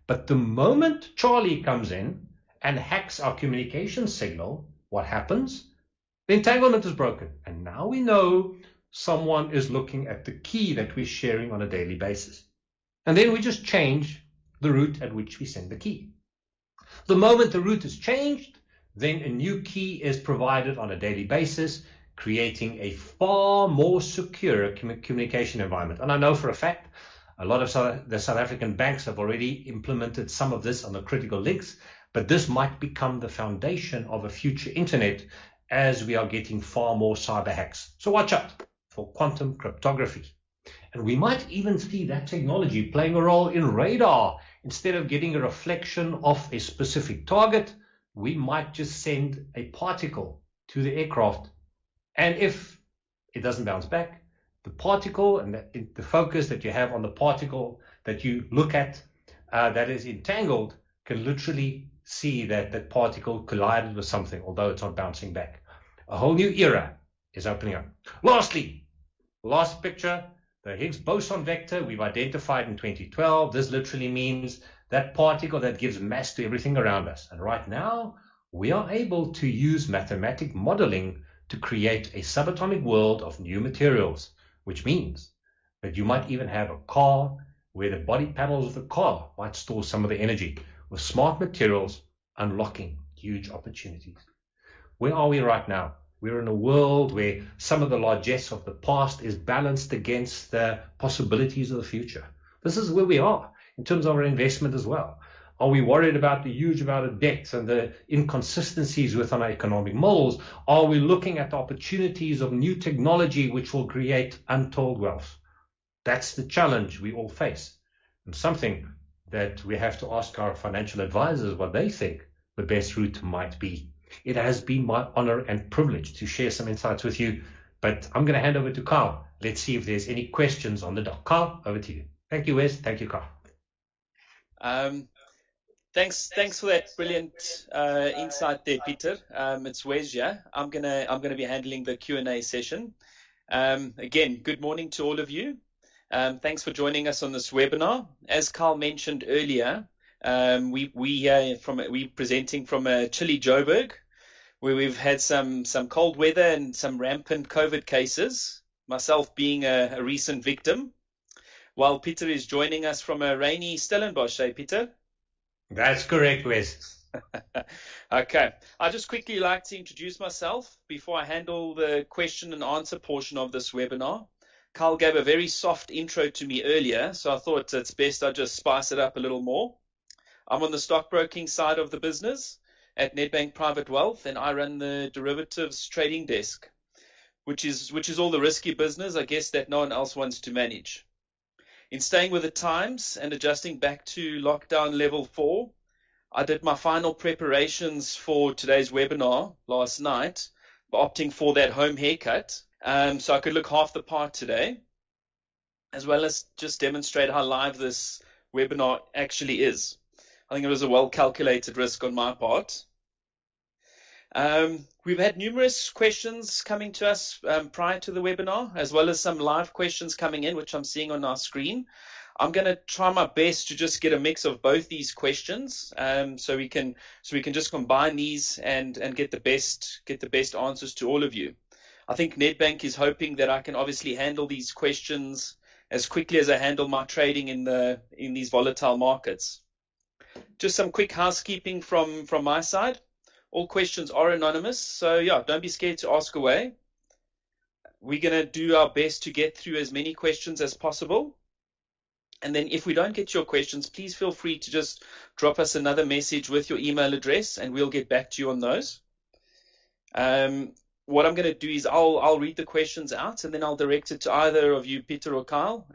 But the moment Charlie comes in and hacks our communication signal, what happens? The entanglement is broken. And now we know someone is looking at the key that we're sharing on a daily basis. And then we just change the route at which we send the key. The moment the route is changed, then a new key is provided on a daily basis, creating a far more secure communication environment. And I know for a fact, a lot of the South African banks have already implemented some of this on the critical links, but this might become the foundation of a future internet as we are getting far more cyber hacks. So watch out for quantum cryptography. And we might even see that technology playing a role in radar. Instead of getting a reflection of a specific target, we might just send a particle to the aircraft. And if it doesn't bounce back, the particle and the focus that you have on the particle that you look at that is entangled can literally see that that particle collided with something, although it's not bouncing back. A whole new era is opening up. Lastly, last picture, the Higgs boson vector we've identified in 2012. This literally means that particle that gives mass to everything around us. And right now, we are able to use mathematic modeling to create a subatomic world of new materials, which means that you might even have a car where the body panels of the car might store some of the energy, with smart materials unlocking huge opportunities. Where are we right now? We're in a world where some of the largesse of the past is balanced against the possibilities of the future. This is where we are in terms of our investment as well. Are we worried about the huge amount of debt and the inconsistencies within our economic models? Are we looking at the opportunities of new technology which will create untold wealth? That's the challenge we all face, and something that we have to ask our financial advisors what they think the best route might be. It has been my honor and privilege to share some insights with you, but I'm going to hand over to Carl. Let's see if there's any questions on the dock. Carl, over to you. Thank you, Wes. Thank you, Carl. Thanks for that brilliant insight there, Pieter. It's Wes here. I'm gonna be handling the Q&A session. Again, good morning to all of you. Thanks for joining us on this webinar. As Carl mentioned earlier, we presenting from a chilly Joburg, where we've had some cold weather and some rampant COVID cases, myself being a recent victim, while Pieter is joining us from a rainy Stellenbosch. Hey, Pieter? That's correct, Wes. Okay. I'd just quickly like to introduce myself before I handle the question and answer portion of this webinar. Carl gave a very soft intro to me earlier, so I thought it's best I just spice it up a little more. I'm on the stockbroking side of the business at Nedbank Private Wealth, and I run the derivatives trading desk, which is all the risky business, I guess, that no one else wants to manage. In staying with the times and adjusting back to lockdown level 4, I did my final preparations for today's webinar last night by opting for that home haircut, so I could look half the part today, as well as just demonstrate how live this webinar actually is. I think it was a well-calculated risk on my part. We've had numerous questions coming to us prior to the webinar, as well as some live questions coming in, which I'm seeing on our screen. I'm going to try my best to just get a mix of both these questions, so we can just combine these and get the best answers to all of you. I think Nedbank is hoping that I can obviously handle these questions as quickly as I handle my trading in these volatile markets. Just some quick housekeeping from my side. All questions are anonymous, so yeah, don't be scared to ask away. We're going to do our best to get through as many questions as possible. And then if we don't get your questions, please feel free to just drop us another message with your email address and we'll get back to you on those. What I'm going to do is I'll read the questions out and then I'll direct it to either of you, Pieter or Kyle.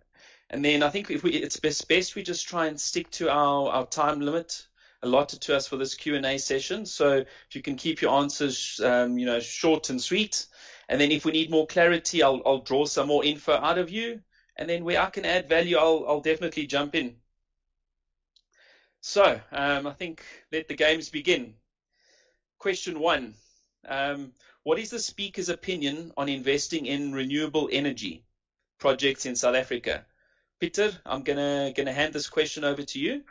And then I think it's best we just try and stick to our time limit allotted to us for this Q&A session. So if you can keep your answers, short and sweet. And then if we need more clarity, I'll draw some more info out of you. And then where I can add value, I'll definitely jump in. So I think let the games begin. Question 1. What is the speaker's opinion on investing in renewable energy projects in South Africa? Pieter, I'm gonna hand this question over to you.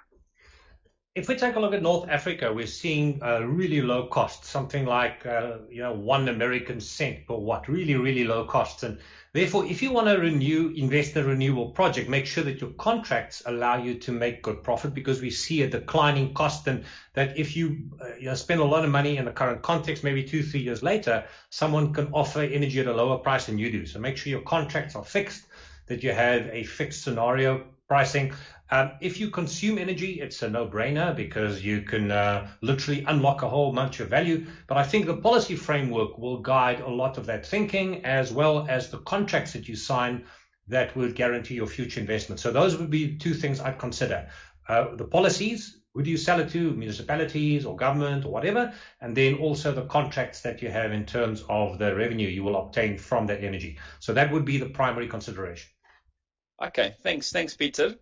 If we take a look at North Africa, we're seeing really low costs, something like 1 American cent per watt, really, really low costs. And therefore, if you want to invest in a renewable project, make sure that your contracts allow you to make good profit, because we see a declining cost, and that if you spend a lot of money in the current context, maybe 2-3 years later, someone can offer energy at a lower price than you do. So make sure your contracts are fixed, that you have a fixed scenario pricing. If you consume energy, it's a no-brainer, because you can literally unlock a whole bunch of value. But I think the policy framework will guide a lot of that thinking, as well as the contracts that you sign that will guarantee your future investment. So those would be two things I'd consider. The policies, who do you sell it to, municipalities or government or whatever, and then also the contracts that you have in terms of the revenue you will obtain from that energy. So that would be the primary consideration. Okay, thanks, Pieter.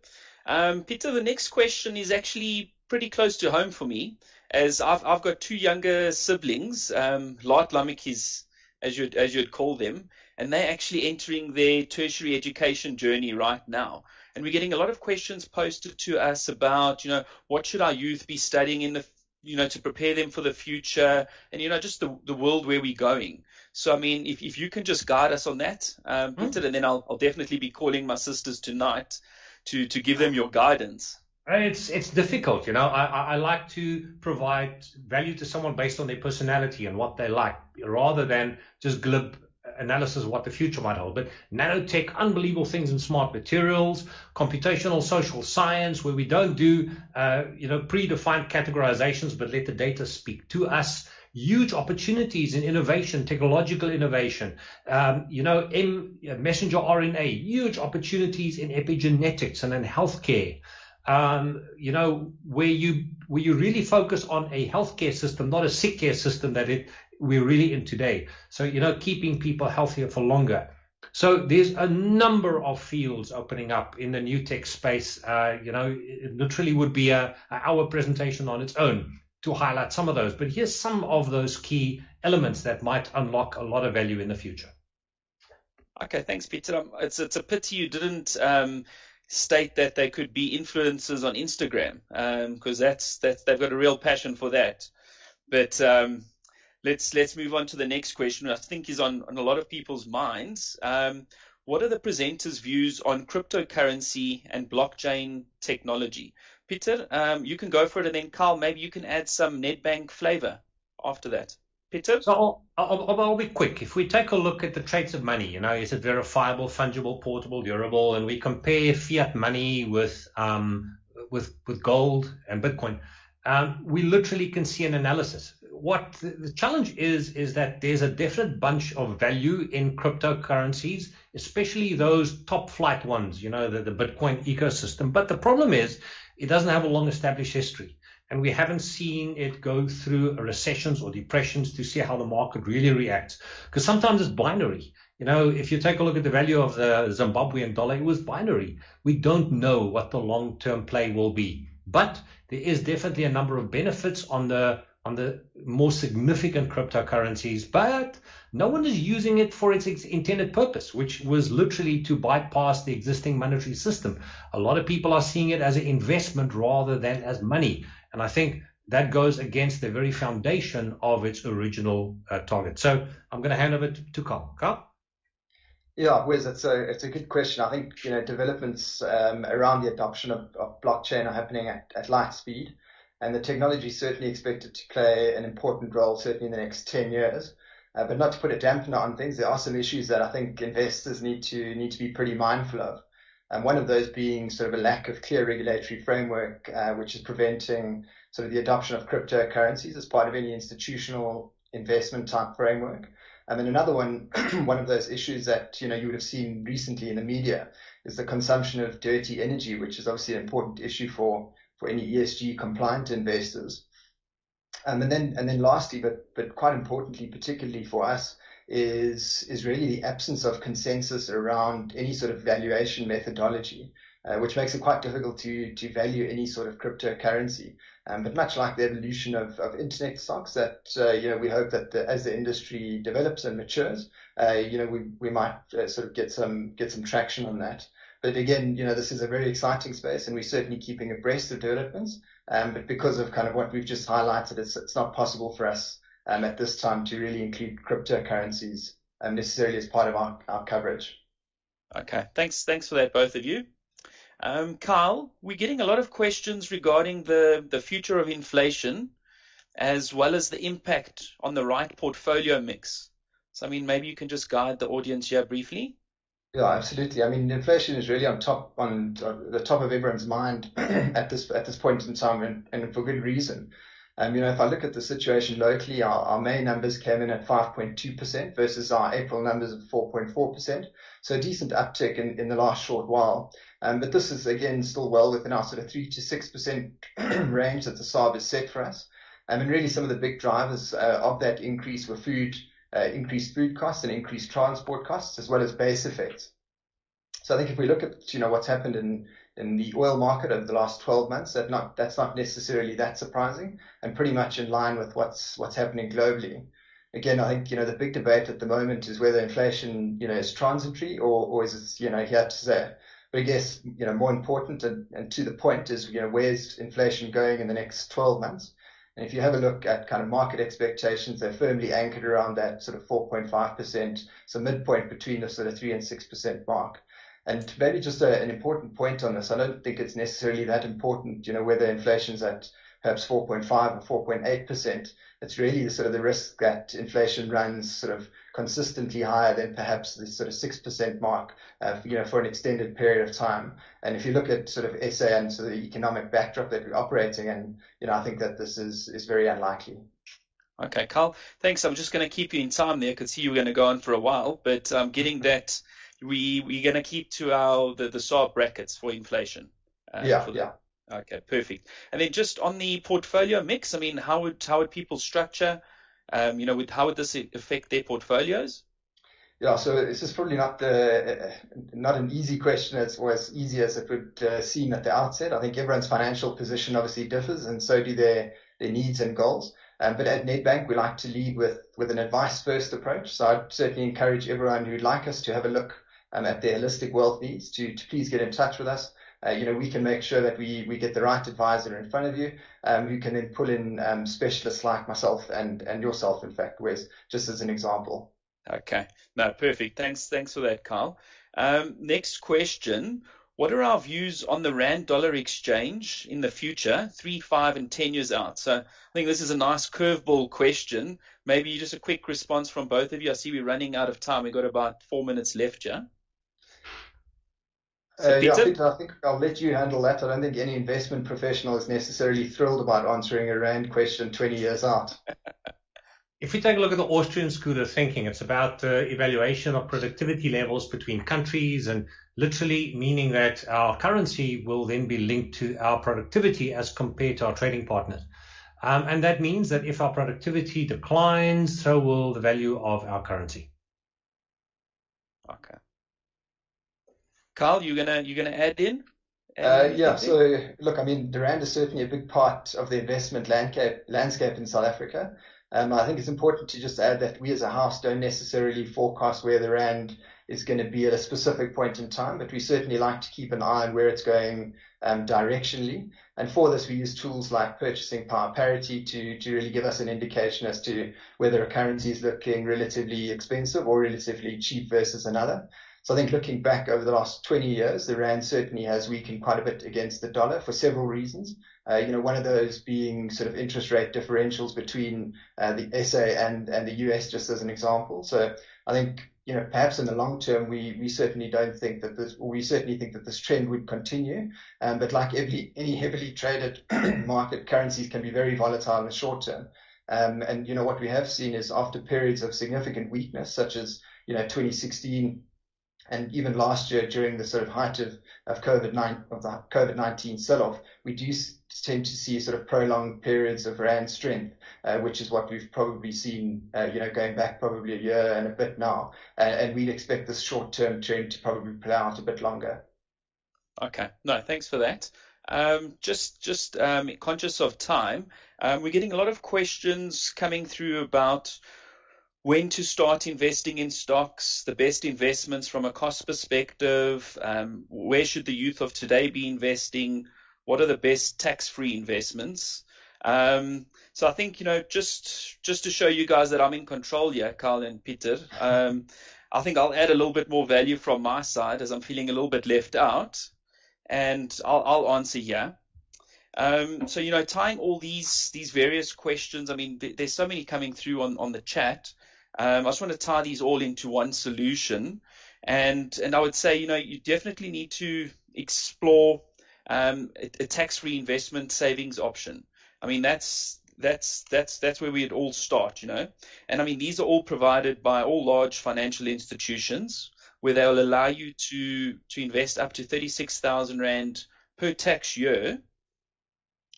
Pieter, the next question is actually pretty close to home for me, as I've got two younger siblings, laatlammetjies, as you'd call them, and they're actually entering their tertiary education journey right now. And we're getting a lot of questions posted to us about, what should our youth be studying in the, to prepare them for the future, and just the world where we're going. So, I mean, if you can just guide us on that, Pieter, and then I'll definitely be calling my sisters tonight to give them your guidance. It's difficult, I like to provide value to someone based on their personality and what they like, rather than just glib analysis of what the future might hold. But nanotech, unbelievable things in smart materials, computational social science, where we don't do predefined categorizations, but let the data speak to us. Huge opportunities in innovation, technological innovation, messenger RNA, huge opportunities in epigenetics and in healthcare, where you really focus on a healthcare system, not a sick care system that we're really in today. So, keeping people healthier for longer. So there's a number of fields opening up in the new tech space. It literally would be an hour presentation on its own to highlight some of those. But here's some of those key elements that might unlock a lot of value in the future. Okay, thanks, Pieter. It's a pity you didn't state that they could be influencers on Instagram, because they've got a real passion for that. But let's move on to the next question, which I think is on a lot of people's minds. What are the presenters' views on cryptocurrency and blockchain technology? Pieter, you can go for it, and then Carl, maybe you can add some Nedbank flavor after that. Pieter? So I'll be quick. If we take a look at the traits of money, is it verifiable, fungible, portable, durable, and we compare fiat money with gold and Bitcoin, we literally can see an analysis. What the challenge is that there's a definite bunch of value in cryptocurrencies, especially those top flight ones, the Bitcoin ecosystem. But the problem is it doesn't have a long established history, and we haven't seen it go through recessions or depressions to see how the market really reacts, because sometimes it's binary. If you take a look at the value of the Zimbabwean dollar, it was binary. We don't know what the long-term play will be, but there is definitely a number of benefits on the more significant cryptocurrencies, but no one is using it for its intended purpose, which was literally to bypass the existing monetary system. A lot of people are seeing it as an investment rather than as money. And I think that goes against the very foundation of its original target. So I'm going to hand over to Carl. Carl? Yeah, Wes, it's a good question. I think, developments around the adoption of blockchain are happening at light speed. And the technology is certainly expected to play an important role, certainly in the next 10 years. But not to put a dampener on things, there are some issues that I think investors need to be pretty mindful of. And one of those being sort of a lack of clear regulatory framework, which is preventing sort of the adoption of cryptocurrencies as part of any institutional investment type framework. And then another one, one of those issues that, you would have seen recently in the media is the consumption of dirty energy, which is obviously an important issue for any ESG compliant investors. And then lastly, but quite importantly, particularly for us, is really the absence of consensus around any sort of valuation methodology, which makes it quite difficult to value any sort of cryptocurrency. But much like the evolution of internet stocks, that we hope that as the industry develops and matures, we might sort of get some traction on that. But again, this is a very exciting space, and we're certainly keeping abreast of developments. But because of kind of what we've just highlighted, it's not possible for us at this time to really include cryptocurrencies necessarily as part of our coverage. Okay, thanks for that, both of you. Carl, we're getting a lot of questions regarding the future of inflation, as well as the impact on the right portfolio mix. So, I mean, maybe you can just guide the audience here briefly. Yeah, absolutely. I mean, inflation is really on the top of everyone's mind at this point in time, and for good reason. If I look at the situation locally, our May numbers came in at 5.2% versus our April numbers of 4.4%. So a decent uptick in the last short while. But this is again still well within our sort of 3 to 6% range that the SARB has set for us. And really some of the big drivers of that increase were increased food costs and increased transport costs, as well as base effects. So I think if we look at what's happened in the oil market over the last 12 months, that's not necessarily that surprising, and pretty much in line with what's happening globally. Again, I think the big debate at the moment is whether inflation is transitory or is it here to stay. But I guess more important and to the point is where's inflation going in the next 12 months. And if you have a look at kind of market expectations, they're firmly anchored around that sort of 4.5%, so midpoint between the sort of 3 and 6% mark. And maybe just an important point on this, I don't think it's necessarily that important, whether inflation's at perhaps 4.5 or 4.8%. It's really the sort of the risk that inflation runs sort of consistently higher than perhaps the sort of 6% mark, for an extended period of time. And if you look at sort of SA and sort of the economic backdrop that we're operating in, I think that this is very unlikely. Okay, Carl, thanks. I'm just going to keep you in time there. I could see you were going to go on for a while, but getting that, we're going to keep to the SARB brackets for inflation. Yeah. Okay, perfect. And then just on the portfolio mix, I mean, how would people structure, how would this affect their portfolios? Yeah, so this is probably not an easy question or as easy as it would seem at the outset. I think everyone's financial position obviously differs, and so do their needs and goals. But at Nedbank, we like to lead with an advice-first approach. So I'd certainly encourage everyone who'd like us to have a look at their holistic wealth needs to please get in touch with us. We can make sure that we get the right advisor in front of you, who can then pull in specialists like myself and yourself, in fact, Wes, just as an example. Okay, no, perfect. Thanks for that, Carl. Next question. What are our views on the Rand-dollar exchange in the future, 3, 5, and 10 years out? So I think this is a nice curveball question. Maybe just a quick response from both of you. I see we're running out of time. We've got about 4 minutes left, yeah? So Yeah, I think I'll let you handle that. I don't think any investment professional is necessarily thrilled about answering a Rand question 20 years out. If we take a look at the Austrian school of thinking, it's about evaluation of productivity levels between countries, and literally meaning that our currency will then be linked to our productivity as compared to our trading partners. And that means that if our productivity declines, so will the value of our currency. Okay. Carl, you gonna add in? Yeah, so look, I mean, the Rand is certainly a big part of the investment landscape in South Africa. I think it's important to just add that we as a house don't necessarily forecast where the Rand is going to be at a specific point in time, but we certainly like to keep an eye on where it's going directionally. And for this, we use tools like purchasing power parity to really give us an indication as to whether a currency is looking relatively expensive or relatively cheap versus another. So I think looking back over the last 20 years, the Rand certainly has weakened quite a bit against the dollar for several reasons. One of those being sort of interest rate differentials between the SA and the US, just as an example. So I think, perhaps in the long term, we certainly don't think that we certainly think that this trend would continue. But like any heavily traded market, currencies can be very volatile in the short term. And what we have seen is after periods of significant weakness, such as 2016, and even last year during the sort of height of the COVID-19 sell-off, we do tend to see sort of prolonged periods of Rand strength, which is what we've probably seen, going back probably a year and a bit now. And we'd expect this short-term trend to probably play out a bit longer. Okay. No, thanks for that. Just conscious of time, we're getting a lot of questions coming through about when to start investing in stocks, the best investments from a cost perspective, where should the youth of today be investing, what are the best tax-free investments. So I think, just to show you guys that I'm in control here, Carl and Pieter, I think I'll add a little bit more value from my side as I'm feeling a little bit left out, and I'll answer here. So, tying all these various questions, I mean, there's so many coming through on the chat. I just want to tie these all into one solution. And I would say, you definitely need to explore a tax-free investment savings option. I mean, that's where we'd all start, And I mean, these are all provided by all large financial institutions where they'll allow you to invest up to 36,000 Rand per tax year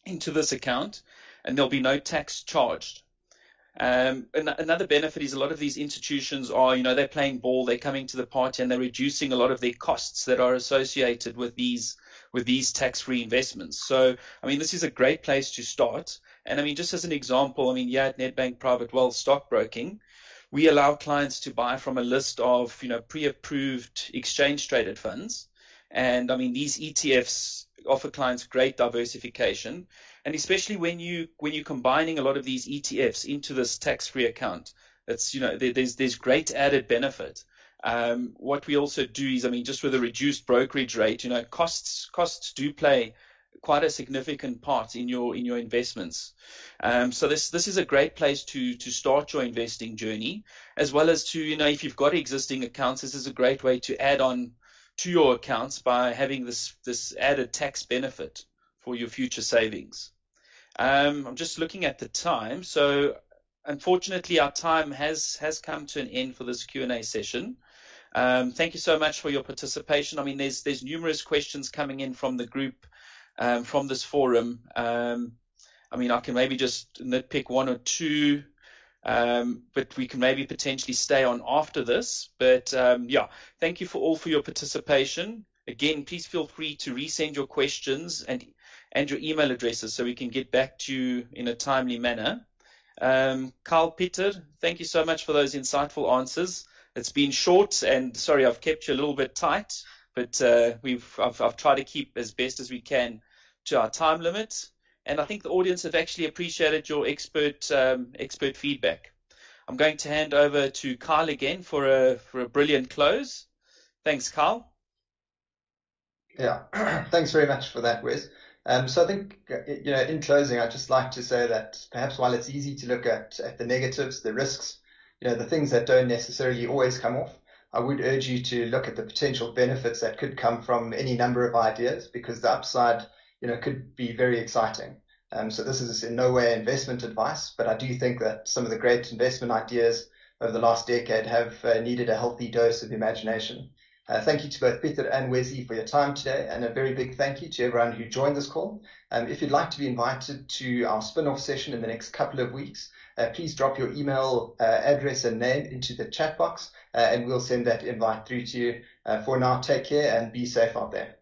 into this account, and there'll be no tax charged. Another benefit is a lot of these institutions are, they're playing ball, they're coming to the party, and they're reducing a lot of their costs that are associated with these tax-free investments. So, I mean, this is a great place to start. And I mean, just as an example, I mean, here at Nedbank Private Wealth Stockbroking, we allow clients to buy from a list of, pre-approved exchange-traded funds. And I mean, these ETFs offer clients great diversification, and especially when you're combining a lot of these ETFs into this tax-free account, it's there's great added benefit. What we also do is, I mean, just with a reduced brokerage rate, costs do play quite a significant part in your investments. So this is a great place to start your investing journey, as well as to, if you've got existing accounts, this is a great way to add on to your accounts by having this added tax benefit for your future savings. I'm just looking at the time. So unfortunately, our time has come to an end for this Q&A session. Thank you so much for your participation. I mean, there's numerous questions coming in from the group, from this forum. I mean, I can maybe just nitpick one or two, but we can maybe potentially stay on after this. But yeah, thank you for your participation. Again, please feel free to resend your questions and your email addresses so we can get back to you in a timely manner. Carl, Pieter, thank you so much for those insightful answers. It's been short, and sorry, I've kept you a little bit tight, but I've tried to keep as best as we can to our time limit. And I think the audience have actually appreciated your expert feedback. I'm going to hand over to Carl again for a brilliant close. Thanks, Carl. Yeah, thanks very much for that, Wes. So I think, in closing, I'd just like to say that perhaps while it's easy to look at the negatives, the risks, the things that don't necessarily always come off, I would urge you to look at the potential benefits that could come from any number of ideas, because the upside, could be very exciting. So this is in no way investment advice, but I do think that some of the great investment ideas over the last decade have needed a healthy dose of imagination. Thank you to both Pieter and Wesley for your time today, and a very big thank you to everyone who joined this call. If you'd like to be invited to our spin-off session in the next couple of weeks, please drop your email address and name into the chat box, and we'll send that invite through to you. For now, take care and be safe out there.